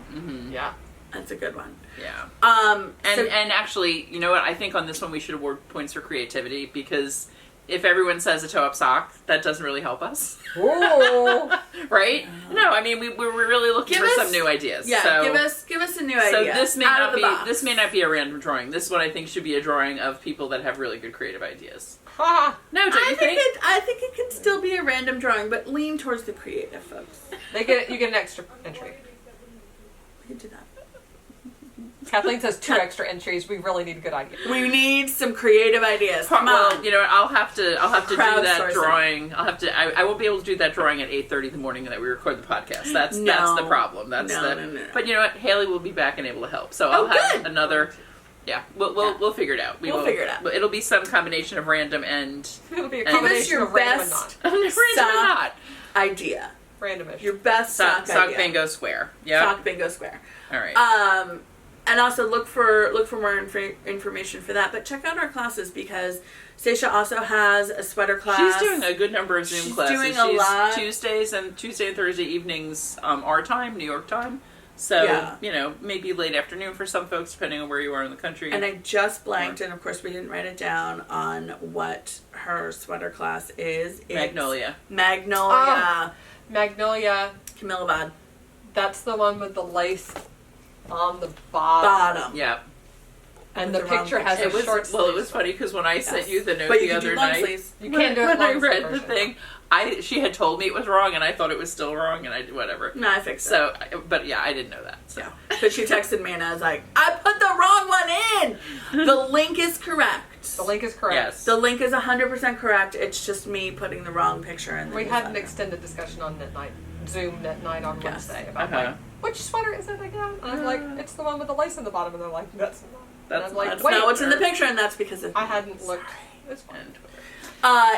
Yeah. That's a good one. Yeah. So- And actually, you know what? I think on this one we should award points for creativity because if everyone says a toe-up sock, that doesn't really help us, Ooh. right? No, I mean we're really looking Give for us- some new ideas. Yeah, So, give us a new so idea. this may out not of the be box. a random drawing. This one I think should be a drawing of people that have really good creative ideas. Ha. No, don't you think? I think it can still be a random drawing, but lean towards the creative, folks. You get an extra entry. We can do that. Kathleen says 2 extra entries. We really need a good idea. We need some creative ideas. Come on. Well, you know, I'll have to do that Crowdsourcing. drawing. I won't be able to do that drawing at 8:30 in the morning that we record the podcast. That's the problem. No. But you know what? Haley will be back and able to help. So I'll have good. another. Yeah, we'll figure it out. We'll figure it out. But it'll be some combination of random and It'll be a Give us combination your of random and best- not. random or not. idea. Randomish. Your best sock idea. Sock bingo square. Yeah. Sock bingo square. All right. And also look for more information for that. But check out our classes because Stacia also has a sweater class. She's doing a good number of Zoom classes. She's doing a lot. Tuesday and Thursday evenings, our time, New York time. So, maybe late afternoon for some folks, depending on where you are in the country. And I just blanked, and of course we didn't write it down on what her sweater class is. It's Magnolia. Magnolia. Magnolia. Camilla Bod. That's the one with the lace on the bottom. Yeah. And the picture has a short sleeve. Well, it was funny because when I sent you the note but the other night, you can't do it when I read the thing, she had told me it was wrong, and I thought it was still wrong, and I did whatever. No, I fixed it. So, but yeah, I didn't know that. So, but she texted me, and I was like, I put the wrong one in. The link is correct. The link is correct. Yes. The link is 100% correct. It's just me putting the wrong picture in. We had an extended discussion on Knit Night, Zoom Knit Night on Wednesday about like, which sweater is it again? And I'm like, it's the one with the lace in the bottom, and they're like, that's not. That's not what's in the picture, and that's because of I hadn't looked. It's fine.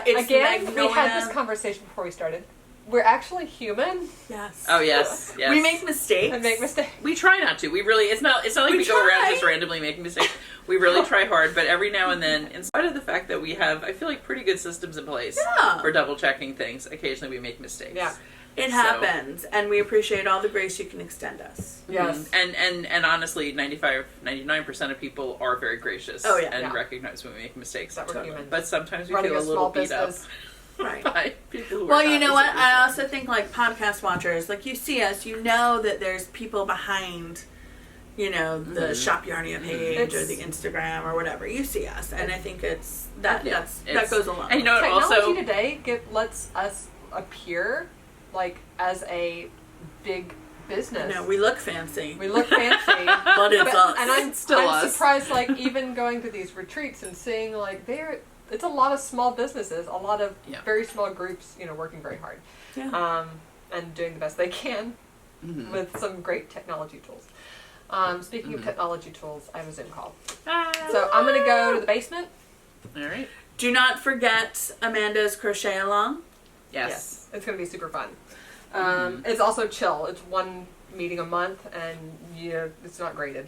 It's again, Magnolia. we had this conversation before we started. We're actually human. Yes. Oh yes, yes. We make mistakes. I make mistakes. We try not to. We really. It's not like we go around just randomly making mistakes. We really try hard, but every now and then, in spite of the fact that we have, I feel like, pretty good systems in place for double checking things, occasionally we make mistakes. Yeah. It happens, and we appreciate all the grace you can extend us. Yes. And honestly, 99% of people are very gracious and recognize when we make mistakes. That we're human. But sometimes we Running feel a little beat business. up. Right. By people who well, are you know not what? I also think, like, podcast watchers, like, you see us, you know that there's people behind, the Shop Yarnia page or the Instagram or whatever. You see us, and I think that goes along. And technology also today lets us appear like as a big business. No, we look fancy. We look fancy, but it's us. And I'm us. surprised, like, even going to these retreats and seeing, like, it's a lot of small businesses, a lot of very small groups, working very hard, and doing the best they can with some great technology tools. Speaking of technology tools, I have a Zoom call. So I'm going to go to the basement. All right. Do not forget Amanda's crochet along. Yes. It's going to be super fun. It's also chill. It's one meeting a month, and it's not graded.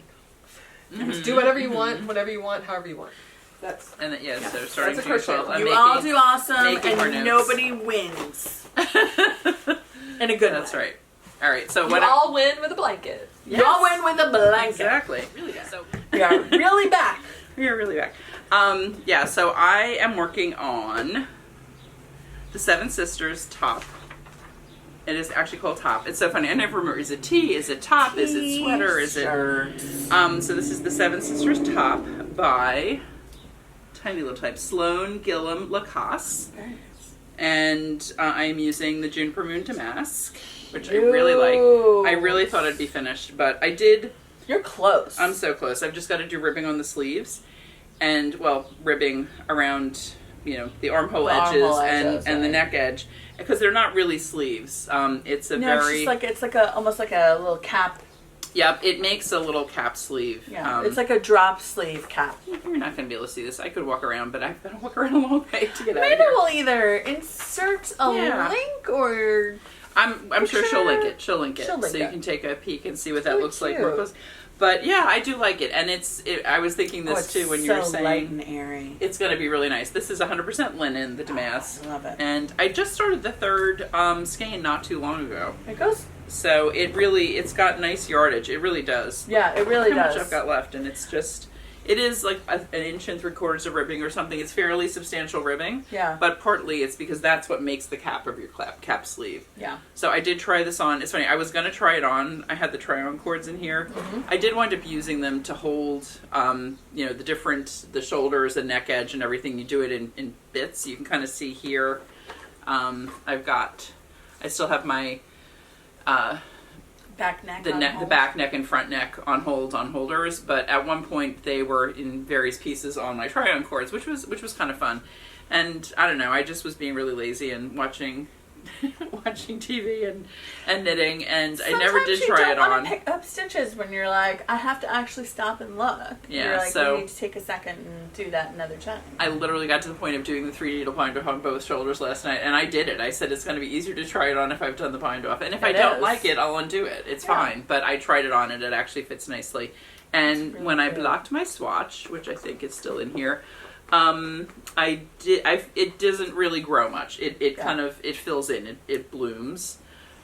Just do whatever you want, whenever you want, however you want. So starting That's a crochet. You all do awesome, and nobody wins. In a good way. That's right. All right. So you all win with a blanket. You all win with a blanket. Exactly. Really. So we are really back. We are really back. So I am working on the Seven Sisters top. It is actually called top. It's so funny. I never remember. Is it tee? Is it top? Is it sweater? Is it? So this is the Seven Sisters top by tiny little type Sloane Lacasse, and I am using the Juniper Moon Damask, which I really like. I really thought I'd be finished, but I did. You're close. I'm so close. I've just got to do ribbing on the sleeves, and ribbing around the armhole edges and the neck edge, because they're not really sleeves. It's almost like a little cap. Yep, it makes a little cap sleeve. Yeah, it's like a drop sleeve cap. You're not going to be able to see this. I could walk around, but I've got to walk around a long way to get out of Maybe here. we'll either insert a link or... I'm sure she'll link it. She'll link it. So you can take a peek and see what that looks like. But yeah, I do like it. And I was thinking this too when you were saying... light and airy. It's going to be really nice. This is 100% linen, the damask. I love it. And I just started the third skein not too long ago. It goes... So it's got nice yardage. It really does. Yeah, it really does. How much I've got left, and it is like an inch and 3/4 of ribbing or something. It's fairly substantial ribbing. Yeah. But partly it's because that's what makes the cap of your cap sleeve. Yeah. So I did try this on. It's funny, I was going to try it on. I had the try-on cords in here. Mm-hmm. I did wind up using them to hold, the shoulders and neck edge and everything. You do it in bits. You can kind of see here. I still have my... back neck the back neck and front neck on holders, but at one point they were in various pieces on my try-on cords, which was kind of fun. And I don't know, I just was being really lazy and watching watching TV and knitting, and Sometimes I never did try it you don't want on. to pick up stitches when you're like, I have to actually stop and look. Yeah, you're like, so- you need to take a second and do that another time. I literally got to the point of doing the 3 needle bind off on both shoulders last night, and I did it. I said it's going to be easier to try it on if I've done the bind off, and if I don't like it, I'll undo it. It's fine. But I tried it on, and it actually fits nicely. And really when I good. blocked my swatch, which I think is still in here, it doesn't really grow much. It kind of, it fills in, it blooms.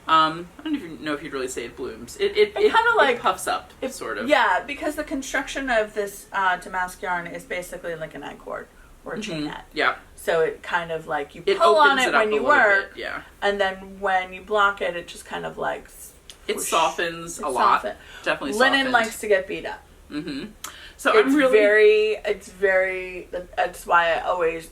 I don't even know if you'd really say it blooms. It kind of like puffs up, sort of. Yeah, because the construction of this damask yarn is basically like an egg cord or a chain net. Yeah. So it kind of like, you It pull on opens it it up when a you little work, bit, yeah. and then when you block it, it just kind of like It swoosh. softens It a lot. softens. Definitely Linen softens. likes to get beat up. Mm-hmm. So It's I'm really that's why I always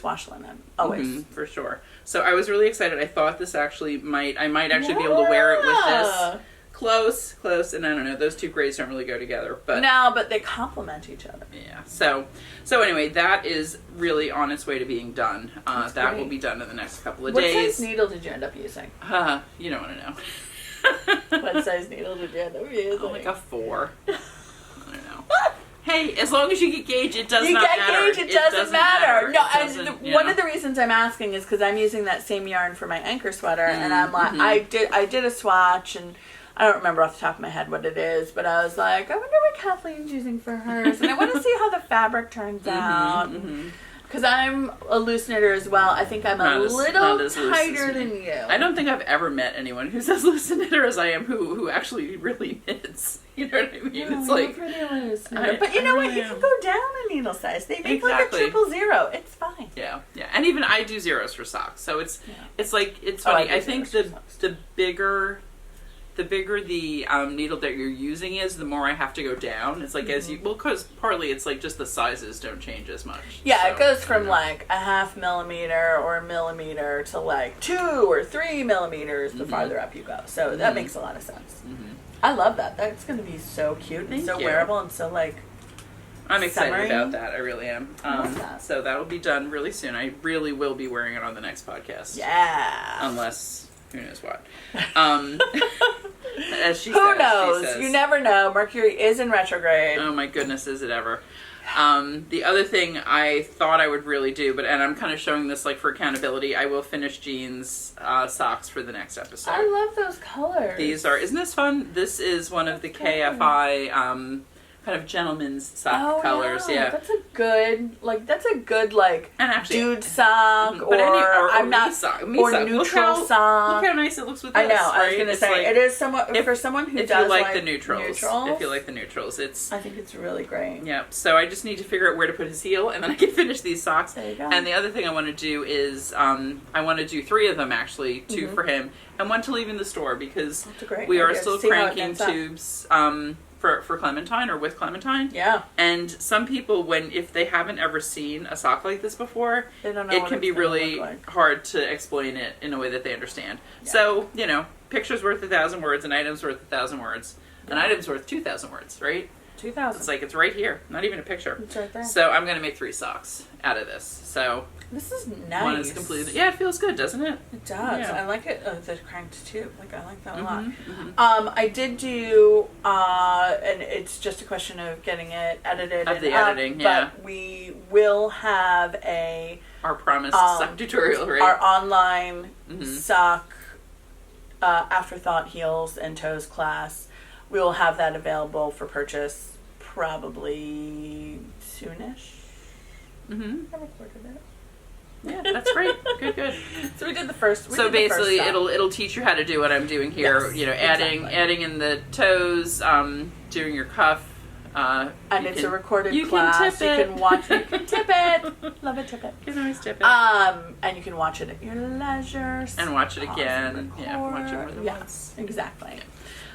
wash linen. Always. Mhm, for sure. So I was really excited. I thought this actually I might actually be able to wear it with this. Close, and I don't know, those two grays don't really go together, but No, but they complement each other. yeah. So anyway, that is really on its way to being done. That great. will be done in the next couple of What days. size needle did you end up using? You don't want to know. What size needle did you end up using? Oh, like a 4. I don't know. Hey, as long as you get gauge, it does you not get matter. gauge, it doesn't matter. No, It and doesn't, one of the reasons I'm asking is because I'm using that same yarn for my anchor sweater, and I'm like, I did a swatch, and I don't remember off the top of my head what it is, but I was like, I wonder what Kathleen's using for hers, and I want to see how the fabric turns out. Because I'm a loose knitter as well. I think I'm Not a as little loose as tighter me. than you. I don't think I've ever met anyone who's as loose a knitter as I am who actually really knits. You know what I mean? Yeah, It's you're like pretty loose. I- But you I know really what? You am. can go down a needle size. They make Exactly. like a 000. It's fine. yeah, and even I do zeros for socks, so it's like it's Oh, I funny. do I think zeros for socks. the bigger the needle that you're using is, the more I have to go down. It's like as you because partly it's like just the sizes don't change as much. Yeah, So, it goes from you know. like a 0.5 millimeter or a millimeter to like 2 or 3 millimeters the farther up you go. So that makes a lot of sense. I love that. That's going to be so cute and Thank so you. wearable and so like I'm excited summery. about that. I really am. love that. So that'll be done really soon. I really will be wearing it on the next podcast. yeah. Unless, who knows what. As she Who says, knows? she says. You never know. Mercury is in retrograde. Oh my goodness, is it ever. The other thing I thought I would really do, and I'm kind of showing this like for accountability, I will finish Jean's socks for the next episode. I love those colors. These are, isn't this fun? This is one of the That's fun. KFI kind of gentleman's sock colors. Yeah. That's a good like And actually, dude sock but or I'm me not sock. Me or sock. neutral Look sock. how nice it looks with this. I know. I was right? gonna It's say like, it is somewhat for someone who if does you like the neutrals. neutrals. If you like the neutrals, it's. I think it's really great. Yep. So I just need to figure out where to put his heel, and then I can finish these socks. There you go. And the other thing I want to do is I want to do 3 of them actually, 2 for him and 1 to leave in the store because That's a great we are idea. still See how it cranking nets up. tubes for Clementine or with Clementine. Yeah. And some people, if they haven't ever seen a sock like this before, They don't know it what can it's be gonna really look like. hard to explain it in a way that they understand. Yeah. So, picture's worth 1,000 words, an item's worth 1,000 words. An item's worth 2,000 words, right? 2000. It's like it's right here, not even a picture. It's right there. So I'm gonna make 3 socks out of this. So This is nice. one is completely. Yeah, it feels good, doesn't it? It does. Yeah. I like it. The cranked tube. Like I like that a lot. Mhm. I did do, and it's just a question of getting it edited. Of the and up, editing, yeah. But we will have Our promised sock tutorial, right? our online Mhm. sock afterthought heels and toes class. We will have that available for purchase probably soonish. Mhm. I recorded it. Yeah, that's great. Good. So we did the first. So did the first basically, sock. it'll teach you how to do what I'm doing here. Yes, adding exactly. in the toes, doing your cuff. And you it's can- a recorded you class. can tip You it. can watch. You can tip it. Love it. Tip it. You can always tip it. And you can watch it at your leisure. And watch it pause again. and Yeah, watch it more record. than Yeah, once. exactly.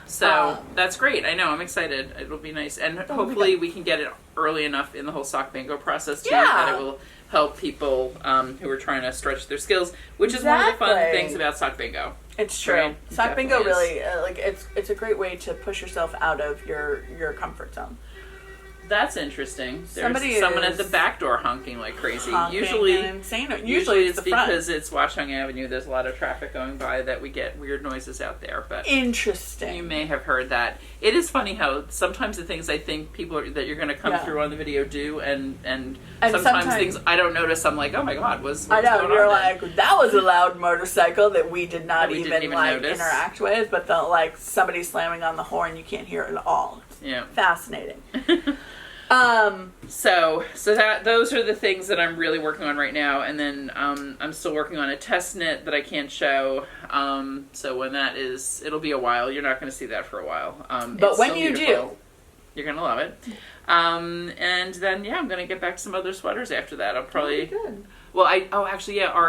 So that's great. I know. I'm excited. It'll be nice, and be hopefully good. we can get it early enough in the whole sock bingo process too Yeah. that it will help people who are trying to stretch their skills, which is one of the fun Exactly. things about sock bingo. It's true. Right, it Sock bingo definitely really it's a great way to push yourself out of your comfort zone. That's interesting. There's Somebody someone is at the back door honking like crazy. honking Usually, and insane. Usually it's the front. because it's Watchung Avenue. There's a lot of traffic going by that we get weird noises out there. But Interesting. you may have heard that. It is funny how sometimes the things I think that you're going to come through on the video do, and sometimes things I don't notice. I'm like, oh my god, what's I know, going you're on like, that was a loud motorcycle that we did not we even, didn't even like notice. interact with, but the like somebody slamming on the horn, you can't hear it at all. Yeah. Fascinating. So those are the things that I'm really working on right now, and then I'm still working on a test knit that I can't show. So when that is, it'll be a while. You're not going to see that for a while. But when you do, you're going to love it. And then I'm going to get back to some other sweaters after that. I'll probably. good. Well, our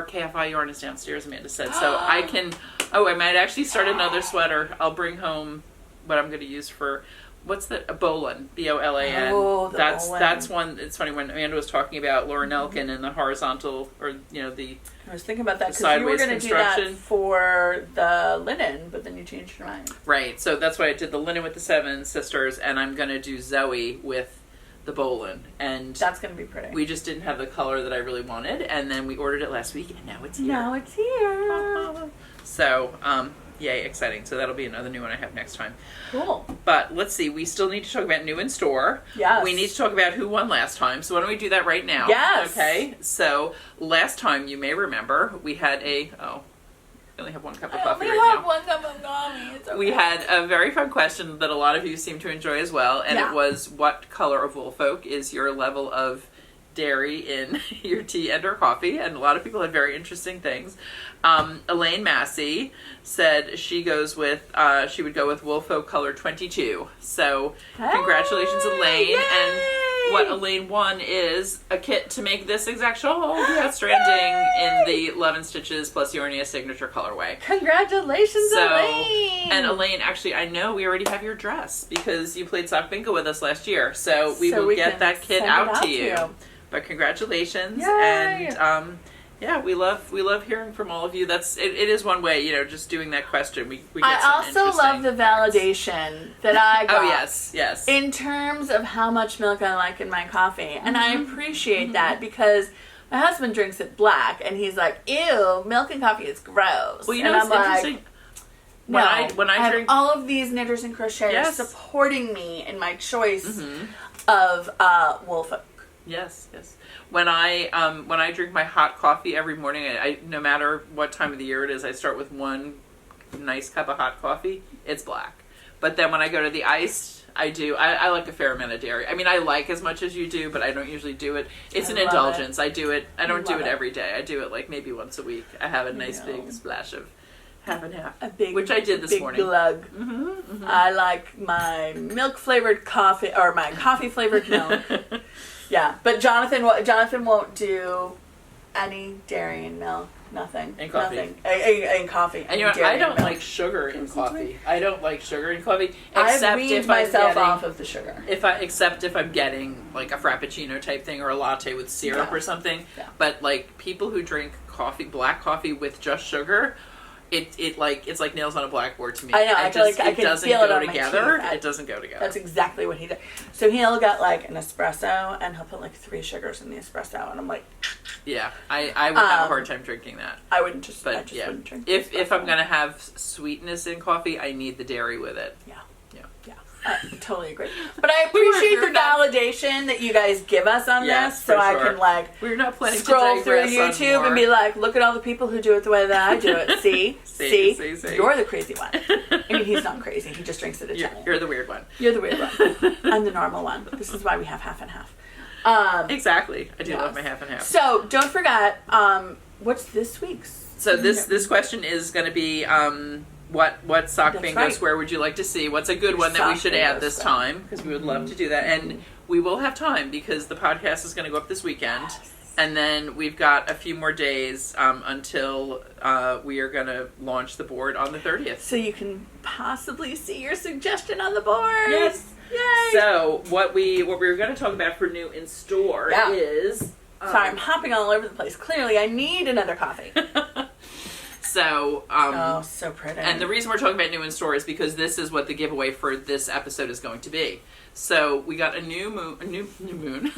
KFI yarn is downstairs. Amanda said so. I can. Oh, I might actually start another sweater. I'll bring home what I'm going to use for. What's the Bolan? Bolan. Oh, that's one. It's funny when Amanda was talking about Laura Nelkin and the horizontal, or the. I was thinking about that because you were sideways going to do that construction. for the linen, but then you changed your mind. Right. So that's why I did the linen with the Seven Sisters, and I'm going to do Zoe with the Bolan, and that's going to be pretty. we just didn't have the color that I really wanted, and then we ordered it last week, and now it's here. Now it's here. So, yay, exciting. So that'll be another new one I have next time. Cool. But let's see, we still need to talk about new in store. Yes. We need to talk about who won last time. So why don't we do that right now? Yes. Okay. So last time, you may remember, we had we only have one cup of coffee right now. one cup of coffee. It's okay. We had a very fun question that a lot of you seem to enjoy as well, and it was, what color of Woolfolk is your level of dairy in your tea and or coffee? And a lot of people had very interesting things. Elaine Massey said she would go with Woolfolk color 22. So congratulations, Elaine. Yay! And what Elaine won is a kit to make this exact shawl, the Outstanding, in the 11 stitches plus Yarnia signature colorway. Congratulations, So, Elaine! and Elaine, actually, I know we already have your dress because you played Sock Bingo with us last year. So we will get that kit out to you. But congratulations. Yay! And we love hearing from all of you. It is one way, just doing that question. We get I some also love the validation that I got. Oh, yes. In terms of how much milk I like in my coffee. And I appreciate that because my husband drinks it black and he's like, ew, milk and coffee is gross. Well, and it's I'm interesting. Like, when I have drink all of these knitters and crocheters supporting me in my choice of Woolfolk. Yes. When I drink my hot coffee every morning, I no matter what time of the year it is, I start with one nice cup of hot coffee. It's black. But then when I go to the iced, I like a fair amount of dairy. I mean, I like as much as you do, but I don't usually do it. It's an indulgence. I do it. I don't do it every day. I do it like maybe once a week. I have a nice big splash of half and half, which I did this morning. Glug. I like my milk flavored coffee or my coffee flavored milk. Yeah, but Jonathan won't do any dairy in milk. Nothing. And coffee. Nothing. And coffee. And I don't like sugar in coffee. I don't like sugar in coffee. I've weaned myself off of the sugar. Except if I'm getting like a frappuccino type thing or a latte with syrup or something. Yeah. But like people who drink black coffee with just sugar, it's like nails on a blackboard to me. I know. I feel like I can feel it on together. my teeth. It doesn't go together. That's exactly what he does. So he'll get like an espresso and he'll put like 3 sugars in the espresso, and I'm like, yeah, I would have a hard time drinking that. I wouldn't just. But I just wouldn't drink. If I'm gonna have sweetness in coffee, I need the dairy with it. Yeah. I totally agree. But I appreciate the validation that you guys give us on this, so I can like we're not planning scroll to through YouTube and be like, look at all the people who do it the way that I do it. See? You're the crazy one. I mean, he's not crazy. He just drinks it Italian. You're the weird one. You're the weird one. I'm the normal one. This is why we have half and half. Exactly. I do love my half and half. So don't forget, what's this week's? So this question is going to be what sock bingo square would you like to see? What's a good one that we should add this time? Because we would love to do that. And we will have time because the podcast is going to go up this weekend. And then we've got a few more days until we are going to launch the board on the 30th. So you can possibly see your suggestion on the board. Yes. Yay. So what we were going to talk about for new in store is... Sorry, I'm hopping all over the place. Clearly, I need another coffee. So, so pretty. And the reason we're talking about new in store is because this is what the giveaway for this episode is going to be. So we got a new moon. New moon.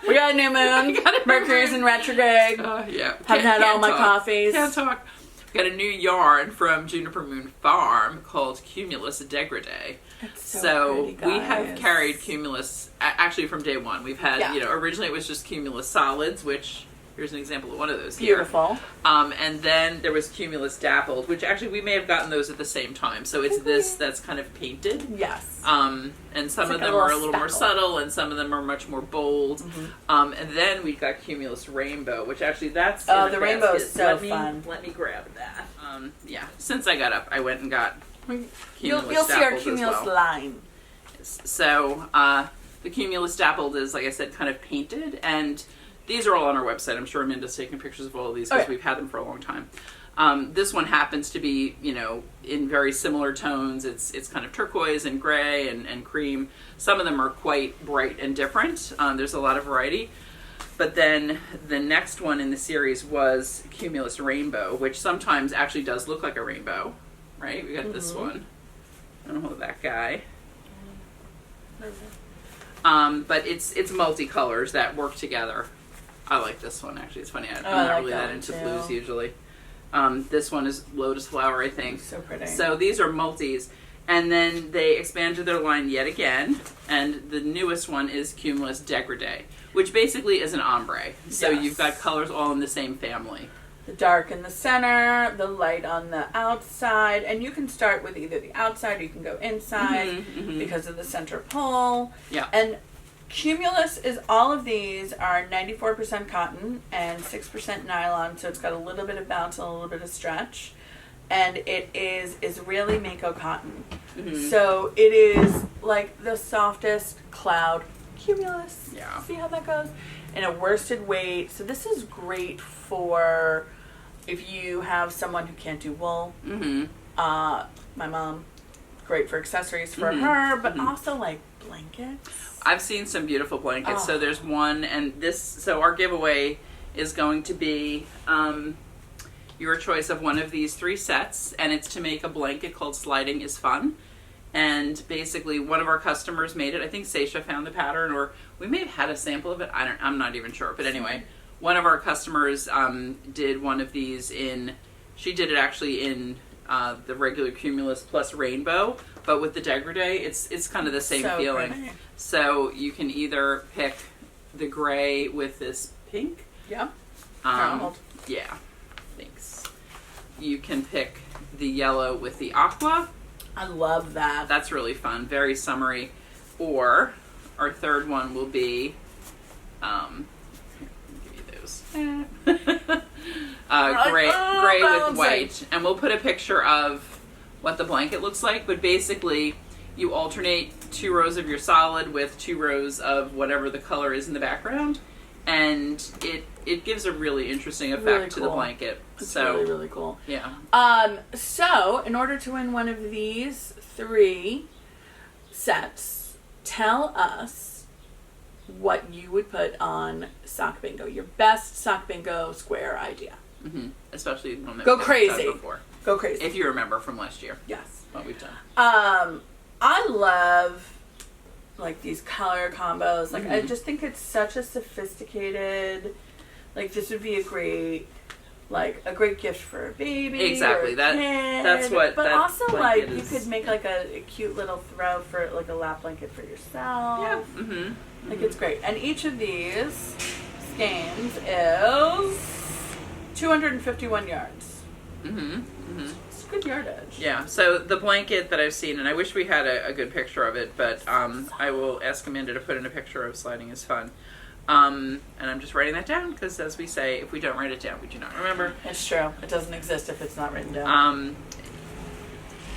We got a new moon. Mercury's in retrograde. Yeah. Haven't had all my coffees. Can't talk. We got a new yarn from Juniper Moon Farm called Cumulus Degradé. It's so pretty, guys. We have carried Cumulus actually from day one. We've had, originally it was just Cumulus Solids, which here's an example of one of those here. Beautiful. And then there was Cumulus Dappled, which actually we may have gotten those at the same time. So it's this that's kind of painted. Yes. And some of them are a little more subtle, and some of them are much more bold. And then we got Cumulus Rainbow, which actually that's the rainbow is so fun. Let me grab that. Since I got up, I went and got Cumulus You'll see our Dappled Cumulus as well. line. So the Cumulus Dappled is, like I said, kind of painted, and these are all on our website. I'm sure Amanda's taken pictures of all of these because we've had them for a long time. This one happens to be, in very similar tones. It's kind of turquoise and gray and cream. Some of them are quite bright and different. There's a lot of variety. But then the next one in the series was Cumulus Rainbow, which sometimes actually does look like a rainbow, right? We got this one. I don't know that guy. But it's multicolors that work together. I like this one, actually. It's funny. I'm not really that into blues usually. This one is Lotus Flower, I think. So pretty. So these are multis. And then they expanded their line yet again. And the newest one is Cumulus Degradé, which basically is an ombre. So you've got colors all in the same family. The dark in the center, the light on the outside. And you can start with either the outside or you can go inside because of the center pull. Yeah. And Cumulus is, all of these are 94% cotton and 6% nylon, so it's got a little bit of bounce and a little bit of stretch. And it is Israeli Mako cotton. So it is like the softest cloud Cumulus. Yeah. See how that goes? And a worsted weight. So this is great for if you have someone who can't do wool. My mom, great for accessories for her, but also like blankets. I've seen some beautiful blankets. So there's one, and so our giveaway is going to be your choice of one of these 3 sets, and it's to make a blanket called Sliding is Fun. And basically one of our customers made it. I think Seisha found the pattern, or we may have had a sample of it. I'm not even sure. But anyway, one of our customers did one of these she did it actually in the regular Cumulus plus Rainbow, but with the degradé, it's kind of the same feeling. Pretty. So you can either pick the gray with this pink. Yeah. Yeah. Thanks. You can pick the yellow with the aqua. I love that. That's really fun. Very summery. Or our third one will be give you those. Gray with white. And we'll put a picture of what the blanket looks like, but basically you alternate 2 rows of your solid with 2 rows of whatever the color is in the background, and it gives a really interesting effect to the blanket. It's really, really cool. Yeah. So in order to win one of these 3 sets, tell us what you would put on Sock Bingo. Your best Sock Bingo square idea. Especially one that Go we've crazy. done before. Go crazy. If you remember from last year. Yes. What we've done. I love like these color combos. Like I just think it's such a sophisticated, like this would be a great gift for a baby. Exactly. Or a kid. That's what. But that also like you is. could make like a cute little throw for like a lap blanket for yourself. Yeah. Like it's great. And each of these skeins is 251 yards. It's good yardage. Yeah, so the blanket that I've seen, and I wish we had a good picture of it, but I will ask Amanda to put in a picture of Sliding is Fun. And I'm just writing that down because, as we say, if we don't write it down, we do not remember. It's true. It doesn't exist if it's not written down.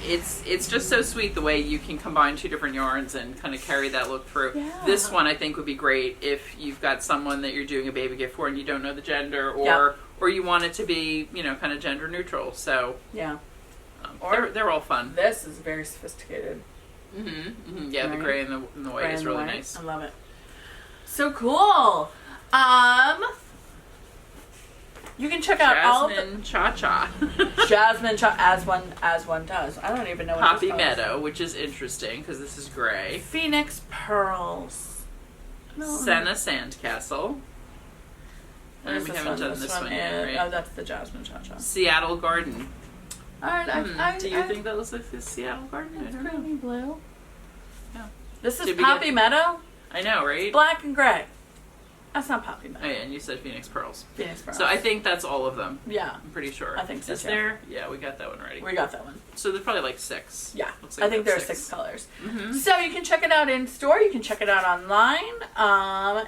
It's just so sweet the way you can combine 2 different yarns and kind of carry that look through. Yeah. This one I think would be great if you've got someone that you're doing a baby gift for and you don't know the gender, or you want it to be, kind of gender neutral. So yeah. They're all fun. This is very sophisticated. Yeah, right? the gray and the white is really nice. I love it. So cool. You can check out all of Jasmine Cha-Cha. Jasmine as one does. I don't even know what Poppy this is. Meadow, which is interesting because this is gray. Phoenix Pearls. Senna Sandcastle. What is We this haven't one? done this one yet, right? Oh, that's the Jasmine Cha-Cha. Seattle Garden. Alright, Do you think that looks like the Seattle Garden? I It's don't know. creamy blue. Yeah. This is Did we Poppy get- Meadow. I know, right? Black and gray. That's not Poppy Meadow. Oh, yeah, and you said Phoenix Pearls. Phoenix Pearls. So I think that's all of them. Yeah, I'm pretty sure. I think so, Is too. there? Yeah, we got that one ready. we got that one. So there's probably like 6. Yeah, Looks like I think we there have are 6 colors. Mm-hmm. So you can check it out in store. You can check it out online.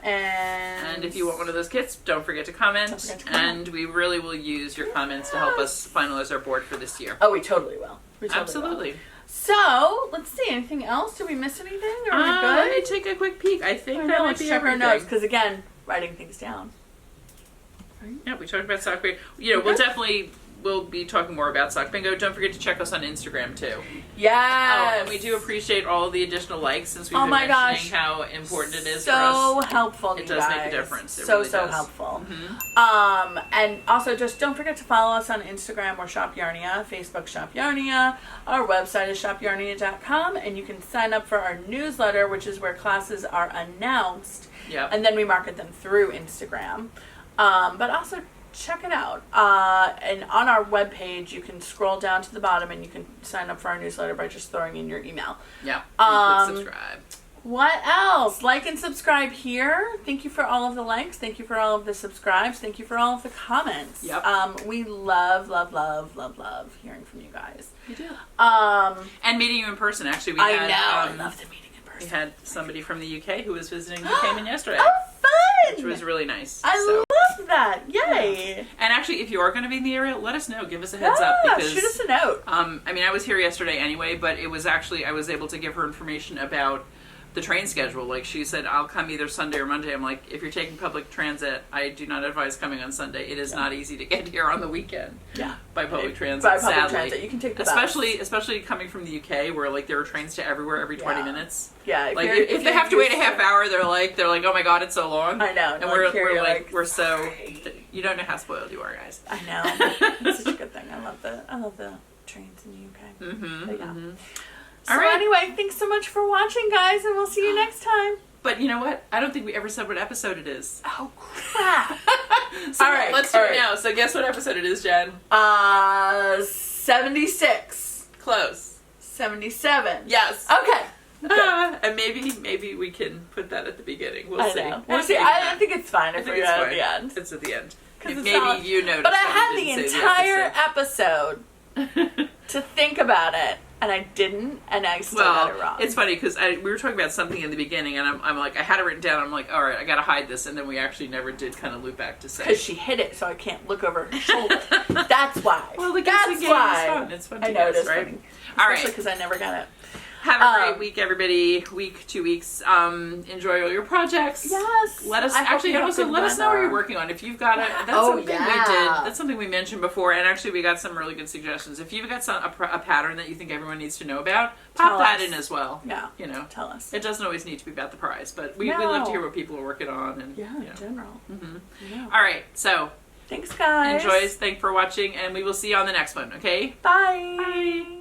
And if you want one of those kits, don't forget to comment. Don't forget to comment. And we really will use your comments to help us finalize our board for this year. Oh, we totally will. We totally Absolutely. will. So let's see. Anything else? Did we miss anything? Are we Let me good? take a quick peek. I think I that know, might let's be check our everything. notes because again, writing things down. Yeah, we talked about sock bingo. We'll be talking more about sock bingo. Don't forget to check us on Instagram too. Yes. Oh, and we do appreciate all the additional likes since we've Oh been my mentioning gosh. how important it is so for us. helpful. It you does make a guys. difference. It so really does. helpful. Mm-hmm. And also just don't forget to follow us on Instagram or Shop Yarnia, Facebook Shop Yarnia. Our website is shopyarnia.com, and you can sign up for our newsletter, which is where classes are announced, Yep. and then we market them through Instagram. But also check it out. And on our webpage, you can scroll down to the bottom, and you can sign up for our newsletter by just throwing in your email. Yeah. You click subscribe. What else? Like and subscribe here. Thank you for all of the likes. Thank you for all of the subscribes. Thank you for all of the comments. Yep. We love hearing from you guys. You do. Um, And meeting you in person. Actually, we I had know. I love the meeting in we person. had somebody from the UK who was visiting who came in yesterday, Oh, fun! which was really nice. I So- love that. Yay! And actually, if you are going to be in the area, let us know. Give us a heads up Yeah, because shoot us a note. I mean, I was here yesterday anyway, but it was actually I was able to give her information about the train schedule. Like she said, I'll come either Sunday or Monday. I'm like, if you're taking public transit, I do not advise coming on Sunday. It is not easy to get here on the weekend. Yeah. By public transit. By public sadly. transit, you can take the bus. Especially coming from the UK, where like there are trains to everywhere every 20 Yeah. minutes. Yeah. Like if they have to wait a half hour, they're like, oh my god, it's so long. I know. And like, we're here you're like we're so. "Sorry." You don't know how spoiled you are, guys. I know. It's such a good thing. I love the trains in the UK. Mm-hmm. But yeah. Mm-hmm. So All right. anyway, thanks so much for watching, guys, and we'll see you next time. But you know what? I don't think we ever said what episode it is. Oh crap! So All right, let's do all it right. now. So guess what episode it is, Jen? 76, Close. 77. Yes. Okay. And maybe we can put that at the beginning. We'll I see. know. We'll see. I think it's fine I if think we're it's at fine. the end. It's at the end. 'Cause it's Maybe not- you noticed. But I that had we the didn't say entire episode to think about it, and I didn't, and I still got it wrong. It's funny because we were talking about something in the beginning, and I'm like, I had it written down. I'm like, all right, I gotta hide this, and then we actually never did kind of loop back to say. Because she hit it, so I can't look over her shoulder. That's why. Well, the That's guessing game why. is fun. It's fun to I know guess, it is right? funny. All right. Especially because I never got it. Have a great week, everybody. Week, 2 weeks. Enjoy all your projects. Yes. Let us I hope actually you have also good let us know what weather. you're working on. If you've got it, that's Oh, something we yeah. did. That's something we mentioned before, and actually we got some really good suggestions. If you've got a pattern that you think everyone needs to know about, pop Tell that us. in as well. Yeah. You know, Tell us. it doesn't always need to be about the prize, but we love to hear what people are working on. And Yeah, you know. in general. Mhm. Yeah. All right, so Thanks, guys. enjoy. Thanks for watching, and we will see you on the next one. Okay. Bye. Bye.